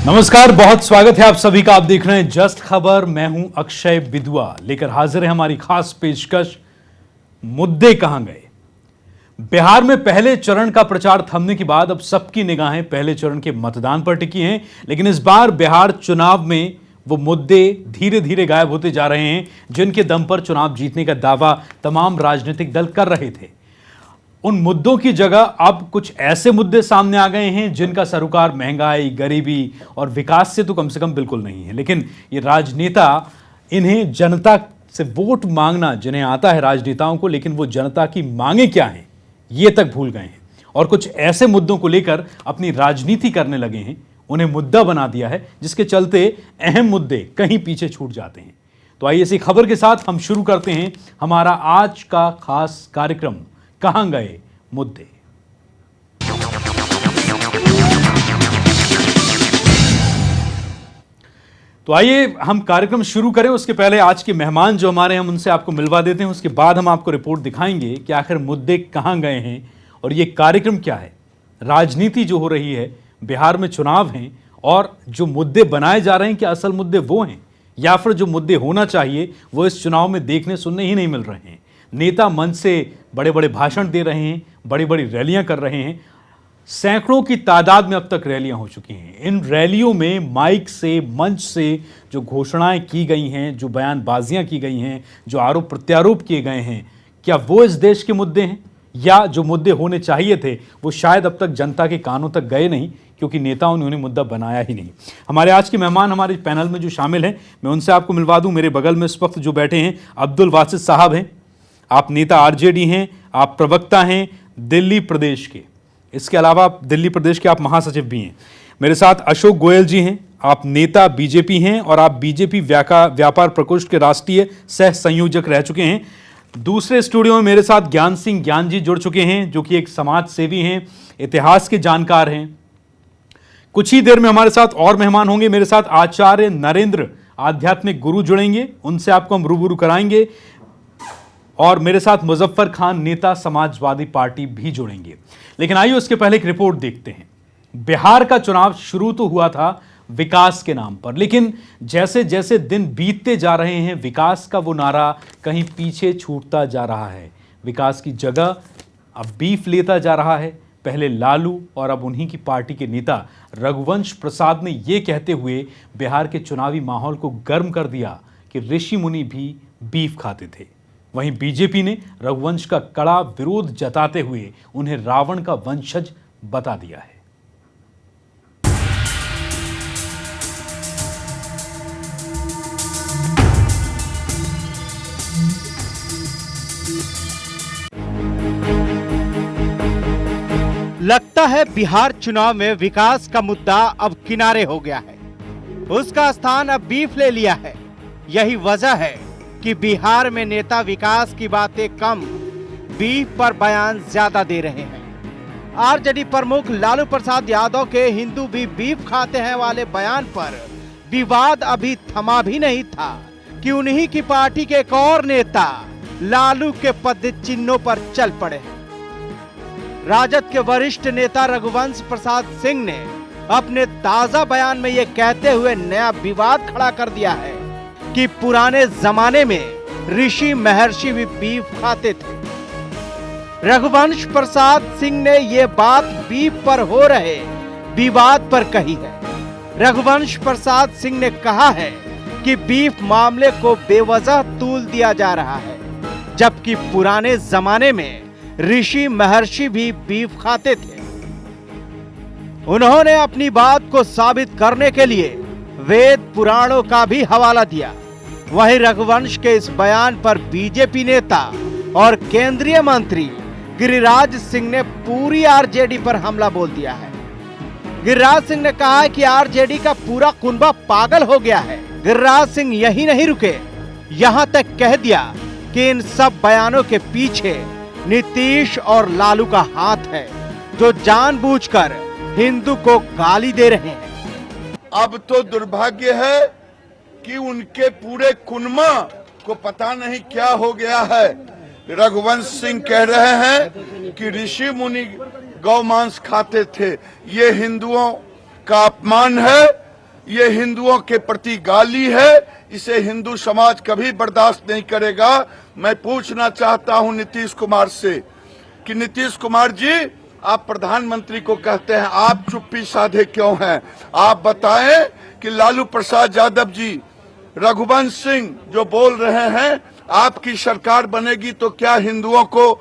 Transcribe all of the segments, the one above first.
नमस्कार, बहुत स्वागत है आप सभी का। आप देख रहे हैं जस्ट खबर। मैं हूं अक्षय बिदुआ, लेकर हाजिर है हमारी खास पेशकश मुद्दे कहां गए। बिहार में पहले चरण का प्रचार थमने के बाद अब सबकी निगाहें पहले चरण के मतदान पर टिकी हैं, लेकिन इस बार बिहार चुनाव में वो मुद्दे धीरे धीरे गायब होते जा रहे हैं जिनके दम पर चुनाव जीतने का दावा तमाम राजनीतिक दल कर रहे थे। उन मुद्दों की जगह अब कुछ ऐसे मुद्दे सामने आ गए हैं जिनका सरोकार महंगाई, गरीबी और विकास से तो कम से कम बिल्कुल नहीं है। लेकिन ये राजनेता इन्हें जनता से वोट मांगना जिन्हें आता है राजनेताओं को, लेकिन वो जनता की मांगे क्या हैं ये तक भूल गए हैं और कुछ ऐसे मुद्दों को लेकर अपनी राजनीति करने लगे हैं, उन्हें मुद्दा बना दिया है जिसके चलते अहम मुद्दे कहीं पीछे छूट जाते हैं। तो आइए इसी खबर के साथ हम शुरू करते हैं हमारा आज का खास कार्यक्रम, कहां गए मुद्दे। तो आइए हम कार्यक्रम शुरू करें। उसके पहले आज के मेहमान जो हमारे हम उनसे आपको मिलवा देते हैं, उसके बाद हम आपको रिपोर्ट दिखाएंगे कि आखिर मुद्दे कहां गए हैं और ये कार्यक्रम क्या है। राजनीति जो हो रही है, बिहार में चुनाव हैं और जो मुद्दे बनाए जा रहे हैं कि असल मुद्दे वो हैं या फिर जो मुद्दे होना चाहिए वो इस चुनाव में देखने सुनने ही नहीं मिल रहे हैं। नेता मंच से बड़े बड़े भाषण दे रहे हैं, बड़ी बड़ी रैलियां कर रहे हैं। सैकड़ों की तादाद में अब तक रैलियां हो चुकी हैं। इन रैलियों में माइक से, मंच से जो घोषणाएं की गई हैं, जो बयानबाजियां की गई हैं, जो आरोप प्रत्यारोप किए गए हैं, क्या वो इस देश के मुद्दे हैं या जो मुद्दे होने चाहिए थे वो शायद अब तक जनता के कानों तक गए नहीं क्योंकि नेताओं ने उन्हें मुद्दा बनाया ही नहीं। हमारे आज के मेहमान हमारे पैनल में जो शामिल हैं, मैं उनसे आपको मिलवा दूं। मेरे बगल में इस वक्त जो बैठे हैं अब्दुल वासिद साहब हैं। आप नेता आरजेडी हैं, आप प्रवक्ता हैं दिल्ली प्रदेश के, इसके अलावा दिल्ली प्रदेश के आप महासचिव भी हैं। मेरे साथ अशोक गोयल जी हैं, आप नेता बीजेपी हैं और आप बीजेपी व्यापार प्रकोष्ठ के राष्ट्रीय सह संयोजक रह चुके हैं। दूसरे स्टूडियो में मेरे साथ ज्ञान सिंह ज्ञान जी जुड़ चुके हैं जो कि एक समाज सेवी हैं, इतिहास के जानकार हैं। कुछ ही देर में हमारे साथ और मेहमान होंगे। मेरे साथ आचार्य नरेंद्र आध्यात्मिक गुरु जुड़ेंगे, उनसे आपको हम रूबरू कराएंगे। और मेरे साथ मुजफ्फर खान नेता समाजवादी पार्टी भी जुड़ेंगे। लेकिन आइए उसके पहले एक रिपोर्ट देखते हैं। बिहार का चुनाव शुरू तो हुआ था विकास के नाम पर, लेकिन जैसे जैसे दिन बीतते जा रहे हैं विकास का वो नारा कहीं पीछे छूटता जा रहा है। विकास की जगह अब बीफ लेता जा रहा है। पहले लालू और अब उन्हीं की पार्टी के नेता रघुवंश प्रसाद ने ये कहते हुए बिहार के चुनावी माहौल को गर्म कर दिया कि ऋषि मुनि भी बीफ खाते थे। वहीं बीजेपी ने रघुवंश का कड़ा विरोध जताते हुए उन्हें रावण का वंशज बता दिया है। लगता है बिहार चुनाव में विकास का मुद्दा अब किनारे हो गया है, उसका स्थान अब बीफ ले लिया है। यही वजह है कि बिहार में नेता विकास की बातें कम, बीफ पर बयान ज्यादा दे रहे हैं। आरजेडी प्रमुख लालू प्रसाद यादव के हिंदू भी बीफ खाते हैं वाले बयान पर विवाद अभी थमा भी नहीं था कि उन्हीं की पार्टी के एक और नेता लालू के पद चिन्हों पर चल पड़े हैं। राजद के वरिष्ठ नेता रघुवंश प्रसाद सिंह ने अपने ताजा बयान में यह कहते हुए नया विवाद खड़ा कर दिया है कि पुराने जमाने में ऋषि महर्षि भी बीफ खाते थे। रघुवंश प्रसाद सिंह ने ये बात बीफ पर हो रहे विवाद पर कही है। रघुवंश प्रसाद सिंह ने कहा है कि बीफ मामले को बेवजह तूल दिया जा रहा है, जबकि पुराने जमाने में ऋषि महर्षि भी बीफ खाते थे। उन्होंने अपनी बात को साबित करने के लिए वेद पुराणों का भी हवाला दिया। वहीं रघुवंश के इस बयान पर बीजेपी नेता और केंद्रीय मंत्री गिरिराज सिंह ने पूरी आरजेडी पर हमला बोल दिया है। गिरिराज सिंह ने कहा है कि आरजेडी का पूरा कुनबा पागल हो गया है। गिरिराज सिंह यही नहीं रुके, यहां तक कह दिया कि इन सब बयानों के पीछे नीतीश और लालू का हाथ है, जो जानबूझकर हिंदू को गाली दे रहे हैं। अब तो दुर्भाग्य है कि उनके पूरे कुनबा को पता नहीं क्या हो गया है। रघुवंश सिंह कह रहे हैं कि ऋषि मुनि गौ मांस खाते थे। ये हिंदुओं का अपमान है ये हिंदुओं के प्रति गाली है, इसे हिंदू समाज कभी बर्दाश्त नहीं करेगा। मैं पूछना चाहता हूं नीतीश कुमार से कि नीतीश कुमार जी, आप प्रधानमंत्री को कहते हैं, आप चुप्पी साधे क्यों हैं? आप बताएं कि लालू प्रसाद यादव जी, रघुवंश सिंह जो बोल रहे हैं, आपकी सरकार बनेगी तो क्या हिंदुओं को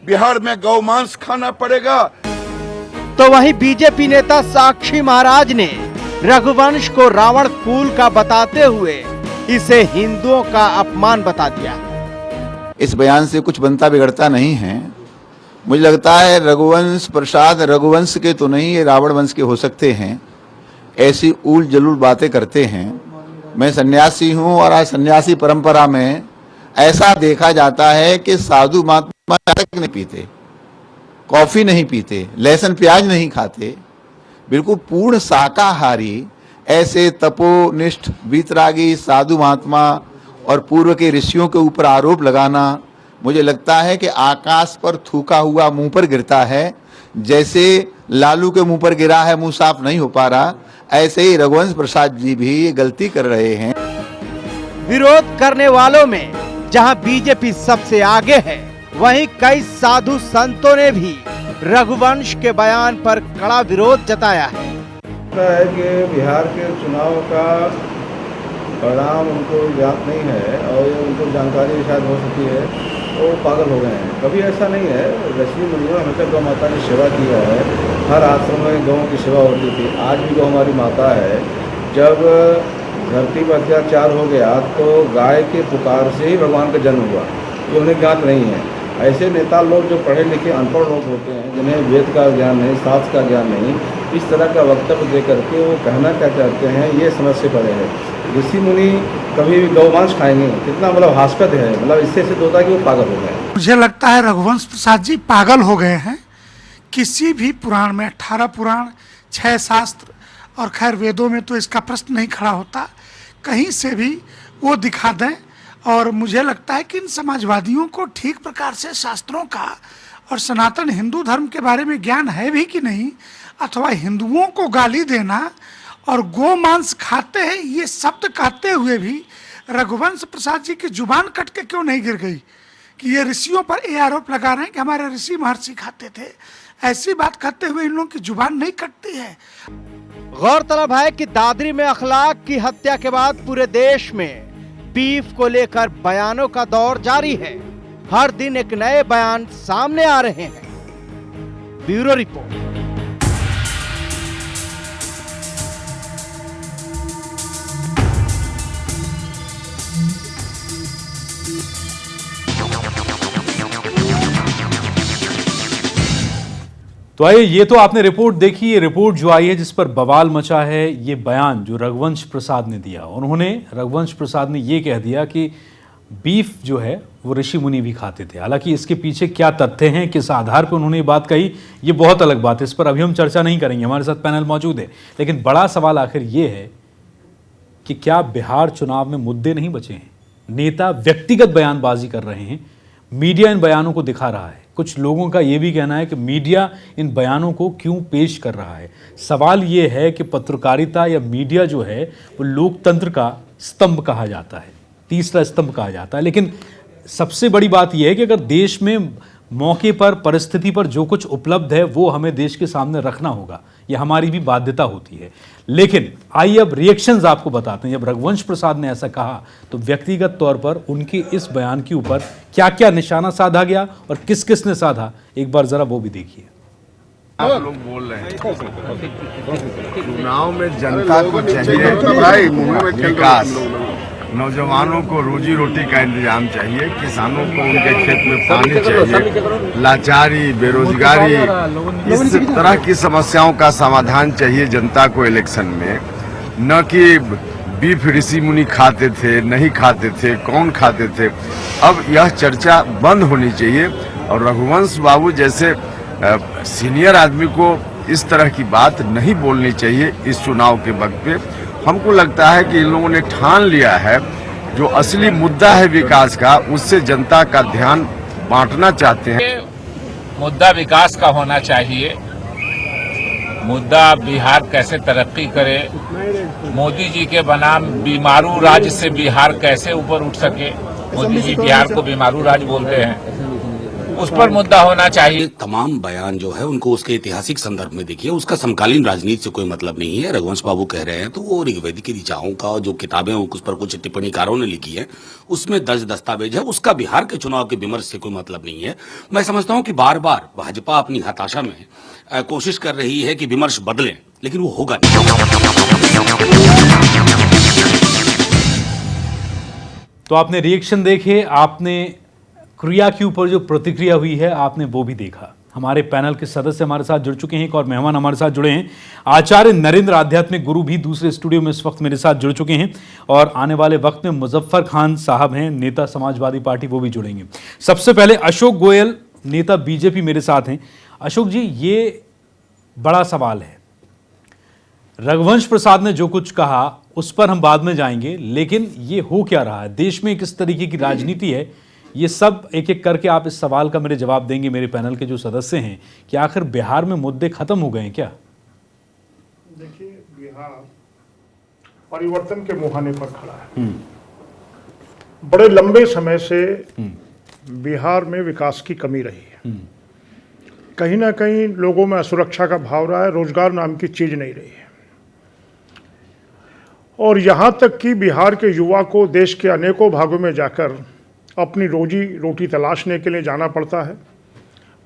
बिहार में गौमांस खाना पड़ेगा? तो वहीं बीजेपी नेता साक्षी महाराज ने रघुवंश को रावण कुल का बताते हुए इसे हिंदुओं का अपमान बता दिया। इस बयान से कुछ बनता बिगड़ता नहीं है। मुझे लगता है रघुवंश प्रसाद रघुवंश के तो नहीं, ये रावण वंश के हो सकते हैं। ऐसी उल जलूल बातें करते हैं। मैं सन्यासी हूं और आज सन्यासी परंपरा में ऐसा देखा जाता है कि साधु महात्मा चाय नहीं पीते, कॉफी नहीं पीते, लहसुन प्याज नहीं खाते, बिल्कुल पूर्ण शाकाहारी ऐसे तपोनिष्ठ वीतरागी साधु महात्मा और पूर्व के ऋषियों के ऊपर आरोप लगाना, मुझे लगता है कि आकाश पर थूका हुआ मुंह पर गिरता है। जैसे लालू के मुंह पर गिरा है, मुंह साफ नहीं हो पा रहा, ऐसे ही रघुवंश प्रसाद जी भी ये गलती कर रहे हैं। विरोध करने वालों में जहां बीजेपी सबसे आगे है, वहीं कई साधु संतों ने भी रघुवंश के बयान पर कड़ा विरोध जताया है। है कि बिहार के चुनाव का परिणाम उनको ज्ञात नहीं है और ये उनको जानकारी शायद हो सकती है, वो पागल हो गए हैं। कभी ऐसा नहीं है, ऋषि मुनियों ने हमेशा गौ माता की सेवा की है। हर आश्रम में गौ की सेवा होती थी, आज भी गौ हमारी माता है। जब धरती पर अत्याचार हो गया तो गाय के पुकार से ही भगवान का जन्म हुआ, ये उन्हें ज्ञात नहीं है। ऐसे नेता लोग जो पढ़े लिखे अनपढ़ लोग होते हैं, जिन्हें वेद का ज्ञान नहीं, शास्त्र का ज्ञान नहीं, इस तरह का वक्तव्य दे करके वो कहना क्या चाहते हैं, ये समझ से परे है। ऋषि मुनि कभी भी गौमांस खाएंगे, कितना मतलब हास्पद है, मतलब इससे सिद्ध होता है कि वो पागल हो गए। मुझे लगता है रघुवंश प्रसाद जी पागल हो गए हैं। किसी भी पुराण में 18 पुराण, 6 शास्त्र और खैर वेदों में तो इसका प्रश्न नहीं खड़ा होता, कहीं से भी वो दिखा दें। और मुझे लगता है कि इन समाजवादियों को ठीक प्रकार से शास्त्रों का और सनातन हिंदू धर्म के बारे में ज्ञान है भी कि नहीं, अथवा हिंदुओं को गाली देना और गो मांस खाते हैं ये शब्द कहते हुए भी रघुवंश प्रसाद जी की जुबान कट के क्यों नहीं गिर गई कि ये ऋषियों पर ये आरोप लगा रहे हैं कि हमारे ऋषि महर्षि खाते थे। ऐसी बात कहते हुए इन लोगों की जुबान नहीं कटती है। गौरतलब है कि दादरी में अखलाक की हत्या के बाद पूरे देश में बीफ को लेकर बयानों का दौर जारी है। हर दिन एक नए बयान सामने आ रहे हैं। Bureau report. तो आइए, ये तो आपने रिपोर्ट देखी। ये रिपोर्ट जो आई है जिस पर बवाल मचा है, ये बयान जो रघुवंश प्रसाद ने दिया, उन्होंने रघुवंश प्रसाद ने ये कह दिया कि बीफ जो है वो ऋषि मुनि भी खाते थे। हालांकि इसके पीछे क्या तथ्य हैं, किस आधार पर उन्होंने ये बात कही, ये बहुत अलग बात है, इस पर अभी हम चर्चा नहीं करेंगे। हमारे साथ पैनल मौजूद है, लेकिन बड़ा सवाल आखिर ये है कि क्या बिहार चुनाव में मुद्दे नहीं बचे हैं? नेता व्यक्तिगत बयानबाजी कर रहे हैं, मीडिया इन बयानों को दिखा रहा है। कुछ लोगों का यह भी कहना है कि मीडिया इन बयानों को क्यों पेश कर रहा है। सवाल यह है कि पत्रकारिता या मीडिया जो है वो लोकतंत्र का स्तंभ कहा जाता है, तीसरा स्तंभ कहा जाता है। लेकिन सबसे बड़ी बात यह है कि अगर देश में मौके पर, परिस्थिति पर जो कुछ उपलब्ध है वो हमें देश के सामने रखना होगा, यह हमारी भी बाध्यता होती है। लेकिन आइए अब रिएक्शंस आपको बताते हैं। जब रघुवंश प्रसाद ने ऐसा कहा तो व्यक्तिगत तौर पर उनके इस बयान के ऊपर क्या क्या निशाना साधा गया और किस किस ने साधा, एक बार जरा वो भी देखिए। आप लोग बोल रहे हैं चुनाव में जनता को चाहिए विकास, नौजवानों को रोजी रोटी का इंतजाम चाहिए, किसानों को उनके खेत में पानी चाहिए, लाचारी, बेरोजगारी, इस तरह की समस्याओं का समाधान चाहिए जनता को इलेक्शन में। न कि बीफ ऋषि मुनि खाते थे, नहीं खाते थे, कौन खाते थे। अब यह चर्चा बंद होनी चाहिए और रघुवंश बाबू जैसे सीनियर आदमी को इस तरह की बात नहीं बोलनी चाहिए इस चुनाव के वक्त पे। हमको लगता है कि इन लोगों ने ठान लिया है जो असली मुद्दा है विकास का, उससे जनता का ध्यान बांटना चाहते हैं। मुद्दा विकास का होना चाहिए मुद्दा बिहार कैसे तरक्की करे, मोदी जी के बनाम बीमारू राज्य से बिहार कैसे ऊपर उठ सके। मोदी जी बिहार को बीमारू राज्य बोलते हैं, उस पर मुद्दा होना चाहिए। तमाम बयान जो है उनको उसके ऐतिहासिक संदर्भ में देखिए, उसका समकालीन राजनीति से कोई मतलब नहीं है। रघुवंश बाबू कह रहे हैं तो वो ऋग्वेद की ऋचाओं का जो किताबें उस पर कुछ टिप्पणीकारों ने लिखी है उसमें दर्ज दस्तावेज है, उसका बिहार के चुनाव के विमर्श से कोई मतलब नहीं है। मैं समझता हूं कि बार बार भाजपा अपनी हताशा में कोशिश कर रही है कि विमर्श बदले, लेकिन वो होगा नहीं। तो आपने रिएक्शन देखे, आपने क्रिया के ऊपर जो प्रतिक्रिया हुई है आपने वो भी देखा। हमारे पैनल के सदस्य हमारे साथ जुड़ चुके हैं, एक और मेहमान हमारे साथ जुड़े हैं। आचार्य नरेंद्र आध्यात्मिक गुरु भी दूसरे स्टूडियो में इस वक्त मेरे साथ जुड़ चुके हैं और आने वाले वक्त में मुजफ्फर खान साहब हैं, नेता समाजवादी पार्टी, वो भी जुड़ेंगे। सबसे पहले अशोक गोयल, नेता बीजेपी, मेरे साथ हैं। अशोक जी, ये बड़ा सवाल है। रघुवंश प्रसाद ने जो कुछ कहा उस पर हम बाद में जाएंगे, लेकिन ये हो क्या रहा है देश में, किस तरीके की राजनीति है, ये सब एक एक करके आप इस सवाल का मेरे जवाब देंगे मेरे पैनल के जो सदस्य हैं कि आखिर बिहार में मुद्दे खत्म हो गए हैं क्या? देखिए, बिहार परिवर्तन के मुहाने पर खड़ा है। बड़े लंबे समय से बिहार में विकास की कमी रही है। कहीं ना कहीं लोगों में असुरक्षा का भाव रहा है, रोजगार नाम की चीज नहीं रही है, और यहां तक कि बिहार के युवा को देश के अनेकों भागों में जाकर अपनी रोजी रोटी तलाशने के लिए जाना पड़ता है।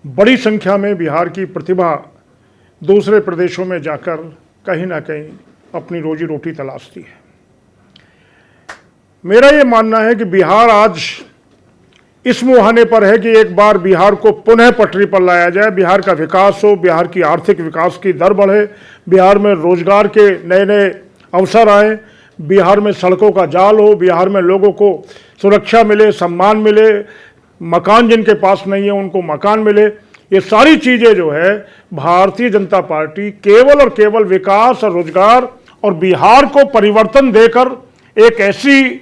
बड़ी संख्या में बिहार की प्रतिभा दूसरे प्रदेशों में जाकर कहीं ना कहीं अपनी रोजी रोटी तलाशती है। मेरा ये मानना है कि बिहार आज इस मुहाने पर है कि एक बार बिहार को पुनः पटरी पर लाया जाए, बिहार का विकास हो, बिहार की आर्थिक विकास की दर बढ़े, बिहार में रोजगार के नए नए अवसर आए, बिहार में सड़कों का जाल हो, बिहार में लोगों को सुरक्षा मिले, सम्मान मिले, मकान जिनके पास नहीं है उनको मकान मिले। ये सारी चीज़ें जो है भारतीय जनता पार्टी केवल और केवल विकास और रोजगार और बिहार को परिवर्तन देकर एक ऐसी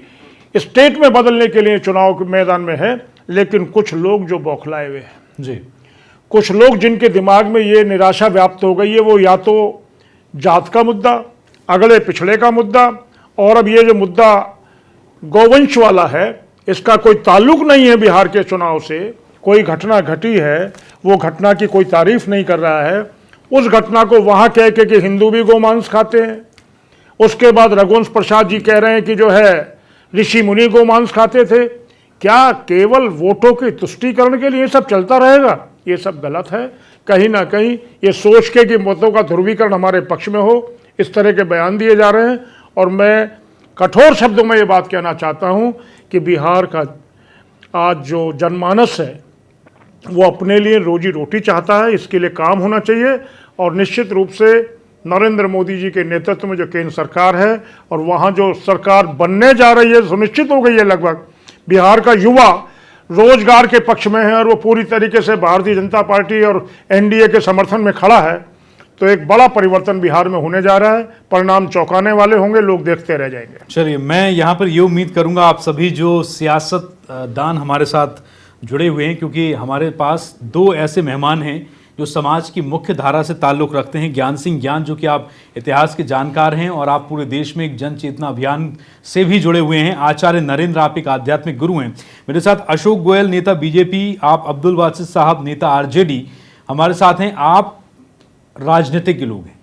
स्टेट में बदलने के लिए चुनाव के मैदान में है। लेकिन कुछ लोग जो बौखलाए हुए हैं जी, कुछ लोग जिनके दिमाग में ये निराशा व्याप्त हो गई है, वो या तो जात का मुद्दा, अगले पिछड़े का मुद्दा, और अब ये जो मुद्दा गौवंश वाला है, इसका कोई ताल्लुक नहीं है बिहार के चुनाव से। कोई घटना घटी है, वो घटना की कोई तारीफ नहीं कर रहा है, उस घटना को वहाँ कह के कि हिंदू भी गोमांस खाते हैं। उसके बाद रघुवंश प्रसाद जी कह रहे हैं कि जो है ऋषि मुनि गोमांस खाते थे। क्या केवल वोटों के तुष्टीकरण के लिए सब चलता रहेगा? ये सब गलत है। कहीं ना कहीं ये सोच के कि मतों का ध्रुवीकरण हमारे पक्ष में हो, इस तरह के बयान दिए जा रहे हैं। और मैं कठोर शब्दों में ये बात कहना चाहता हूं कि बिहार का आज जो जनमानस है वो अपने लिए रोजी रोटी चाहता है, इसके लिए काम होना चाहिए। और निश्चित रूप से नरेंद्र मोदी जी के नेतृत्व में जो केंद्र सरकार है और वहाँ जो सरकार बनने जा रही है, सुनिश्चित हो गई है लगभग, बिहार का युवा रोजगार के पक्ष में है और वो पूरी तरीके से भारतीय जनता पार्टी और एनडीए के समर्थन में खड़ा है। तो एक बड़ा परिवर्तन बिहार में होने जा रहा है। परिणाम चौंकाने वाले होंगे, लोग देखते रह जाएंगे। चलिए, मैं यहाँ पर ये उम्मीद करूँगा आप सभी जो सियासतदान हमारे साथ जुड़े हुए हैं, क्योंकि हमारे पास दो ऐसे मेहमान हैं जो समाज की मुख्य धारा से ताल्लुक़ रखते हैं। ज्ञान सिंह ज्ञान, जो कि आप इतिहास के जानकार हैं और आप पूरे देश में एक जन चेतना अभियान से भी जुड़े हुए हैं। आचार्य नरेंद्र, आप एक आध्यात्मिक गुरु हैं। मेरे साथ अशोक गोयल, नेता बीजेपी, आप अब्दुल बासित साहब, नेता आरजेडी, हमारे साथ हैं। आप राजनीतिक के लोग हैं।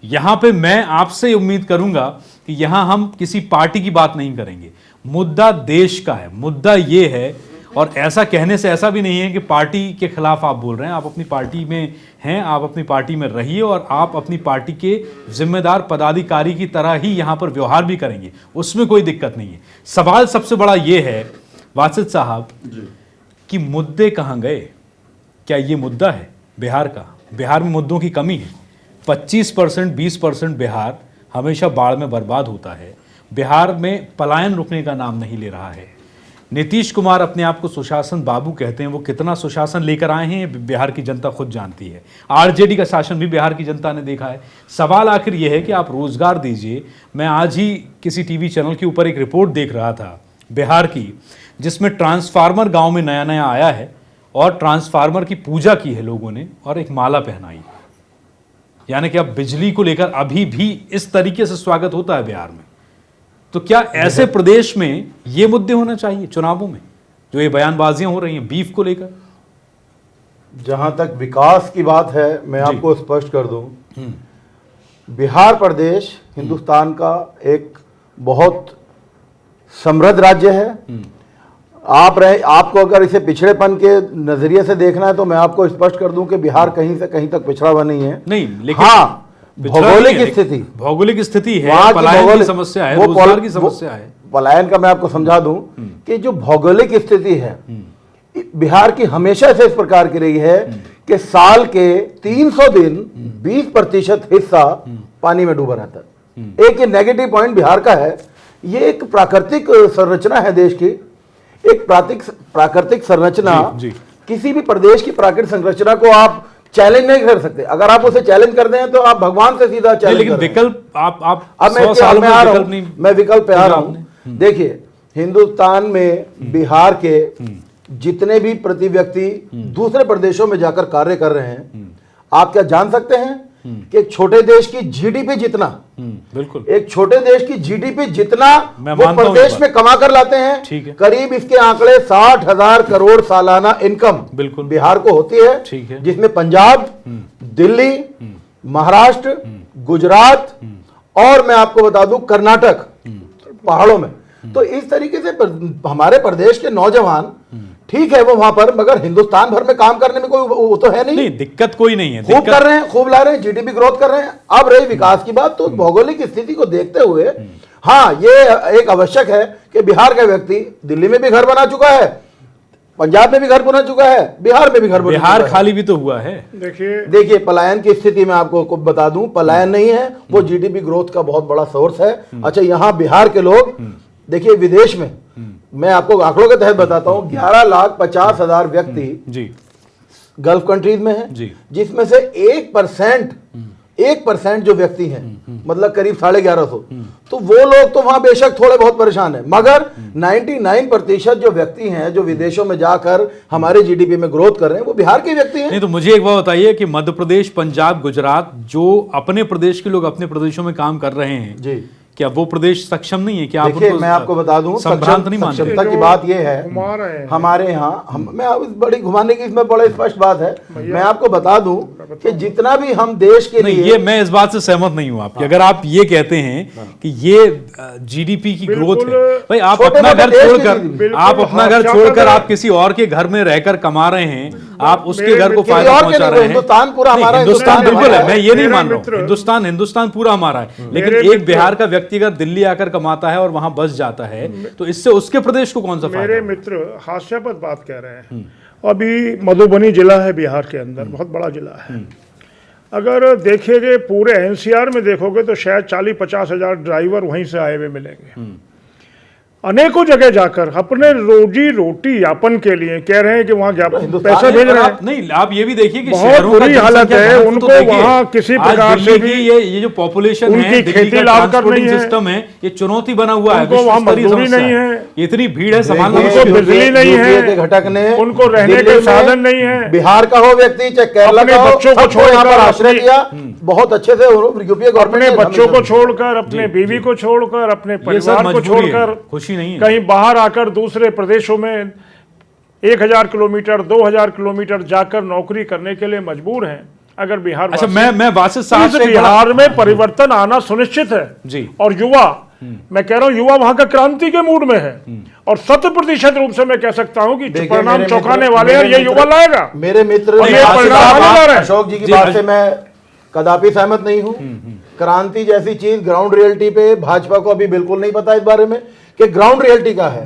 यहाँ पे मैं आपसे उम्मीद करूंगा कि यहाँ हम किसी पार्टी की बात नहीं करेंगे, मुद्दा देश का है, मुद्दा ये है। और ऐसा कहने से ऐसा भी नहीं है कि पार्टी के खिलाफ आप बोल रहे हैं। आप अपनी पार्टी में हैं, आप अपनी पार्टी में रहिए और आप अपनी पार्टी के जिम्मेदार पदाधिकारी की तरह ही यहाँ पर व्यवहार भी करेंगे, उसमें कोई दिक्कत नहीं है। सवाल सबसे बड़ा ये है वासित साहब कि मुद्दे कहाँ गए? क्या ये मुद्दा है बिहार का? बिहार में मुद्दों की कमी है। 25%, 20% बिहार हमेशा बाढ़ में बर्बाद होता है। बिहार में पलायन रुकने का नाम नहीं ले रहा है। नीतीश कुमार अपने आप को सुशासन बाबू कहते हैं, वो कितना सुशासन लेकर आए हैं बिहार की जनता खुद जानती है। आरजेडी का शासन भी बिहार की जनता ने देखा है। सवाल आखिर यह है कि आप रोजगार दीजिए। मैं आज ही किसी टीवी चैनल के ऊपर एक रिपोर्ट देख रहा था बिहार की, जिसमें ट्रांसफार्मर गांव में नया नया आया है और ट्रांसफार्मर की पूजा की है लोगों ने और एक माला पहनाई। यानी कि अब बिजली को लेकर अभी भी इस तरीके से स्वागत होता है बिहार में, तो क्या ऐसे प्रदेश में ये मुद्दे होना चाहिए चुनावों में, जो ये बयानबाजियां हो रही हैं बीफ को लेकर? जहां तक विकास की बात है, मैं आपको स्पष्ट कर दूं, बिहार प्रदेश हिंदुस्तान का एक बहुत समृद्ध राज्य है। आपको अगर इसे पिछड़ेपन के नजरिए से देखना है तो मैं आपको स्पष्ट कर दूं कि बिहार कहीं से कहीं तक पिछड़ा हुआ नहीं है। नहीं, लेकिन हाँ, भौगोलिक स्थिति है, पलायन की समस्या है, रोजगार की समस्या है। पलायन का मैं आपको समझा दूं कि जो भौगोलिक स्थिति है बिहार की हमेशा से इस प्रकार की रही है कि साल के 300 दिन 20% हिस्सा पानी में डूबा रहता है। एक नेगेटिव पॉइंट बिहार का है। ये एक प्राकृतिक संरचना है देश की, एक प्राकृतिक संरचना। किसी भी प्रदेश की प्राकृतिक संरचना को आप चैलेंज नहीं कर सकते। अगर आप उसे चैलेंज कर दें तो आप भगवान से सीधा चैलेंज। लेकिन विकल्प आप अब मैं विकल्प पे आ रहा हूं। देखिए, हिंदुस्तान में बिहार के जितने भी प्रति व्यक्ति दूसरे प्रदेशों में जाकर कार्य कर रहे हैं, आप क्या जान सकते हैं कि एक छोटे देश की जीडीपी जितना, बिल्कुल एक छोटे देश की जीडीपी जितना वो प्रदेश में कमा कर लाते हैं, करीब इसके आंकड़े 60,000 करोड़ सालाना इनकम बिल्कुल बिहार को होती है, जिसमें पंजाब, दिल्ली, महाराष्ट्र, गुजरात और मैं आपको बता दूं कर्नाटक पहाड़ों में। तो इस तरीके से हमारे प्रदेश के नौजवान, ठीक है वो वहां पर, मगर हिंदुस्तान भर में काम करने में कोई वो तो है नहीं, दिक्कत कोई नहीं है, खूब कर रहे हैं, खूब ला रहे हैं, जीडीपी ग्रोथ कर रहे हैं। अब रही विकास की बात, तो भौगोलिक स्थिति को देखते हुए हाँ, ये एक आवश्यक है कि बिहार का व्यक्ति दिल्ली में भी घर बना चुका है, पंजाब में भी घर बना चुका है, बिहार में भी घर बना चुका है। बिहार खाली भी तो हुआ है। देखिए पलायन की स्थिति में आपको बता दूं, पलायन नहीं है, वो जीडीपी ग्रोथ का बहुत बड़ा सोर्स है। अच्छा, यहाँ बिहार के लोग देखिए विदेश में, मैं आपको आंकड़ों के तहत बताता हूं, 11,50,000 व्यक्ति गल्फ कंट्रीज में हैं, जिसमें से 1% जो व्यक्ति हैं, मतलब करीब 1150, तो वो लोग तो वहां बेशक थोड़े बहुत परेशान हैं, मगर 99% जो व्यक्ति हैं जो विदेशों में जाकर हमारे जीडीपी में ग्रोथ कर रहे हैं, वो बिहार के व्यक्ति हैं। नहीं तो मुझे एक बात बताइए कि मध्य प्रदेश, पंजाब, गुजरात, जो अपने प्रदेश के लोग अपने प्रदेशों में काम कर रहे हैं जी, क्या वो प्रदेश सक्षम नहीं है? क्या देखिए मैं आपको बता दूं, सक्षमता की बात ये है हमारे यहाँ, मैं बड़ी घुमाने की इसमें बड़ा स्पष्ट बात है। मैं आपको बता दूं कि जितना भी हम देश के लिए, ये मैं इस बात से सहमत नहीं हूं आपकी। अगर आप ये कहते हैं कि ये जीडीपी की ग्रोथ है, भाई आप अपना घर छोड़कर आप किसी और के घर में रहकर कमा रहे हैं, आप उसके घर को फायदा पहुंचा रहे हैं। हिंदुस्तान पूरा हमारा, हिंदुस्तान बिल्कुल है, मैं ये नहीं मान रहा हूँ, हिंदुस्तान पूरा हमारा है, लेकिन एक बिहार का व्यक्ति अगर दिल्ली आकर कमाता है और वहां बस जाता है, तो इससे उसके प्रदेश को कौन सा फायदा? मेरे मित्र हास्यास्पद बात कह रहे हैं। अभी मधुबनी जिला है बिहार के अंदर, बहुत बड़ा जिला है। अगर देखेंगे पूरे एनसीआर में देखोगे तो शायद 40-50 हजार ड्राइवर वहीं से आए हुए मिलेंगे। अनेकों जगह जाकर अपने रोजी रोटी यापन के लिए कह रहे हैं कि वहाँ पैसा भेज रहे हैं। नहीं, आप ये भी देखिए कि बहुत बुरी हालत है उनको, वहाँ किसी प्रकार से भी ये जो पॉपुलेशन है, उनकी खेती लाभ कर नहीं है, सिस्टम है, ये चुनौती बना हुआ है। उनको वहाँ मजदूरी नहीं है, इतनी भीड़ है, संभालना, उनको बिजली नहीं है, घटक ने उनको रहने के साधन नहीं है। बिहार का हो व्यक्ति चाहे केरला का हो, बच्चों को छोड़कर आश्रय दिया बहुत अच्छे से यूपीए गवर्नमेंट ने, बच्चों को छोड़कर, अपने बीवी को छोड़कर, अपने परिवार को छोड़कर, खुशी नहीं है, कहीं बाहर आकर दूसरे प्रदेशों में 1000 किलोमीटर 2000 किलोमीटर जाकर नौकरी करने के लिए मजबूर हैं। अगर बिहार, अच्छा मैं वासिफ साहब से, बिहार में परिवर्तन आना सुनिश्चित है जी। और युवा, मैं कह रहा हूं युवा वहां का क्रांति के मूड में है, और 100% रूप से मैं कह सकता हूं कि परिणाम चौंकाने वाले हैं, ये युवा लाएगा। मेरे मित्र अशोक जी की बात से मैं कदापि सहमत नहीं हूं। क्रांति जैसी चीज ग्राउंड रियलिटी पे भाजपा को अभी बिल्कुल नहीं पता इस बारे में कि ग्राउंड रियलिटी का है।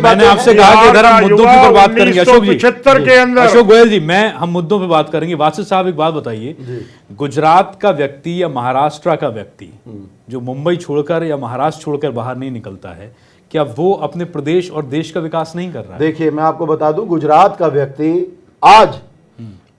मैंने आपसे कहा कि इधर हम मुद्दों की पर बात करेंगे। अशोक जी, 75 के अंदर, अशोक गोयल जी, हम मुद्दों पे बात करेंगे। वासिफ साहब एक बात बताइए, गुजरात का व्यक्ति या महाराष्ट्र का व्यक्ति जो मुंबई छोड़कर या महाराष्ट्र छोड़कर बाहर नहीं निकलता है, क्या वो अपने प्रदेश और देश का विकास नहीं कर रहा है? देखिए मैं आपको बता दूं, गुजरात का व्यक्ति आज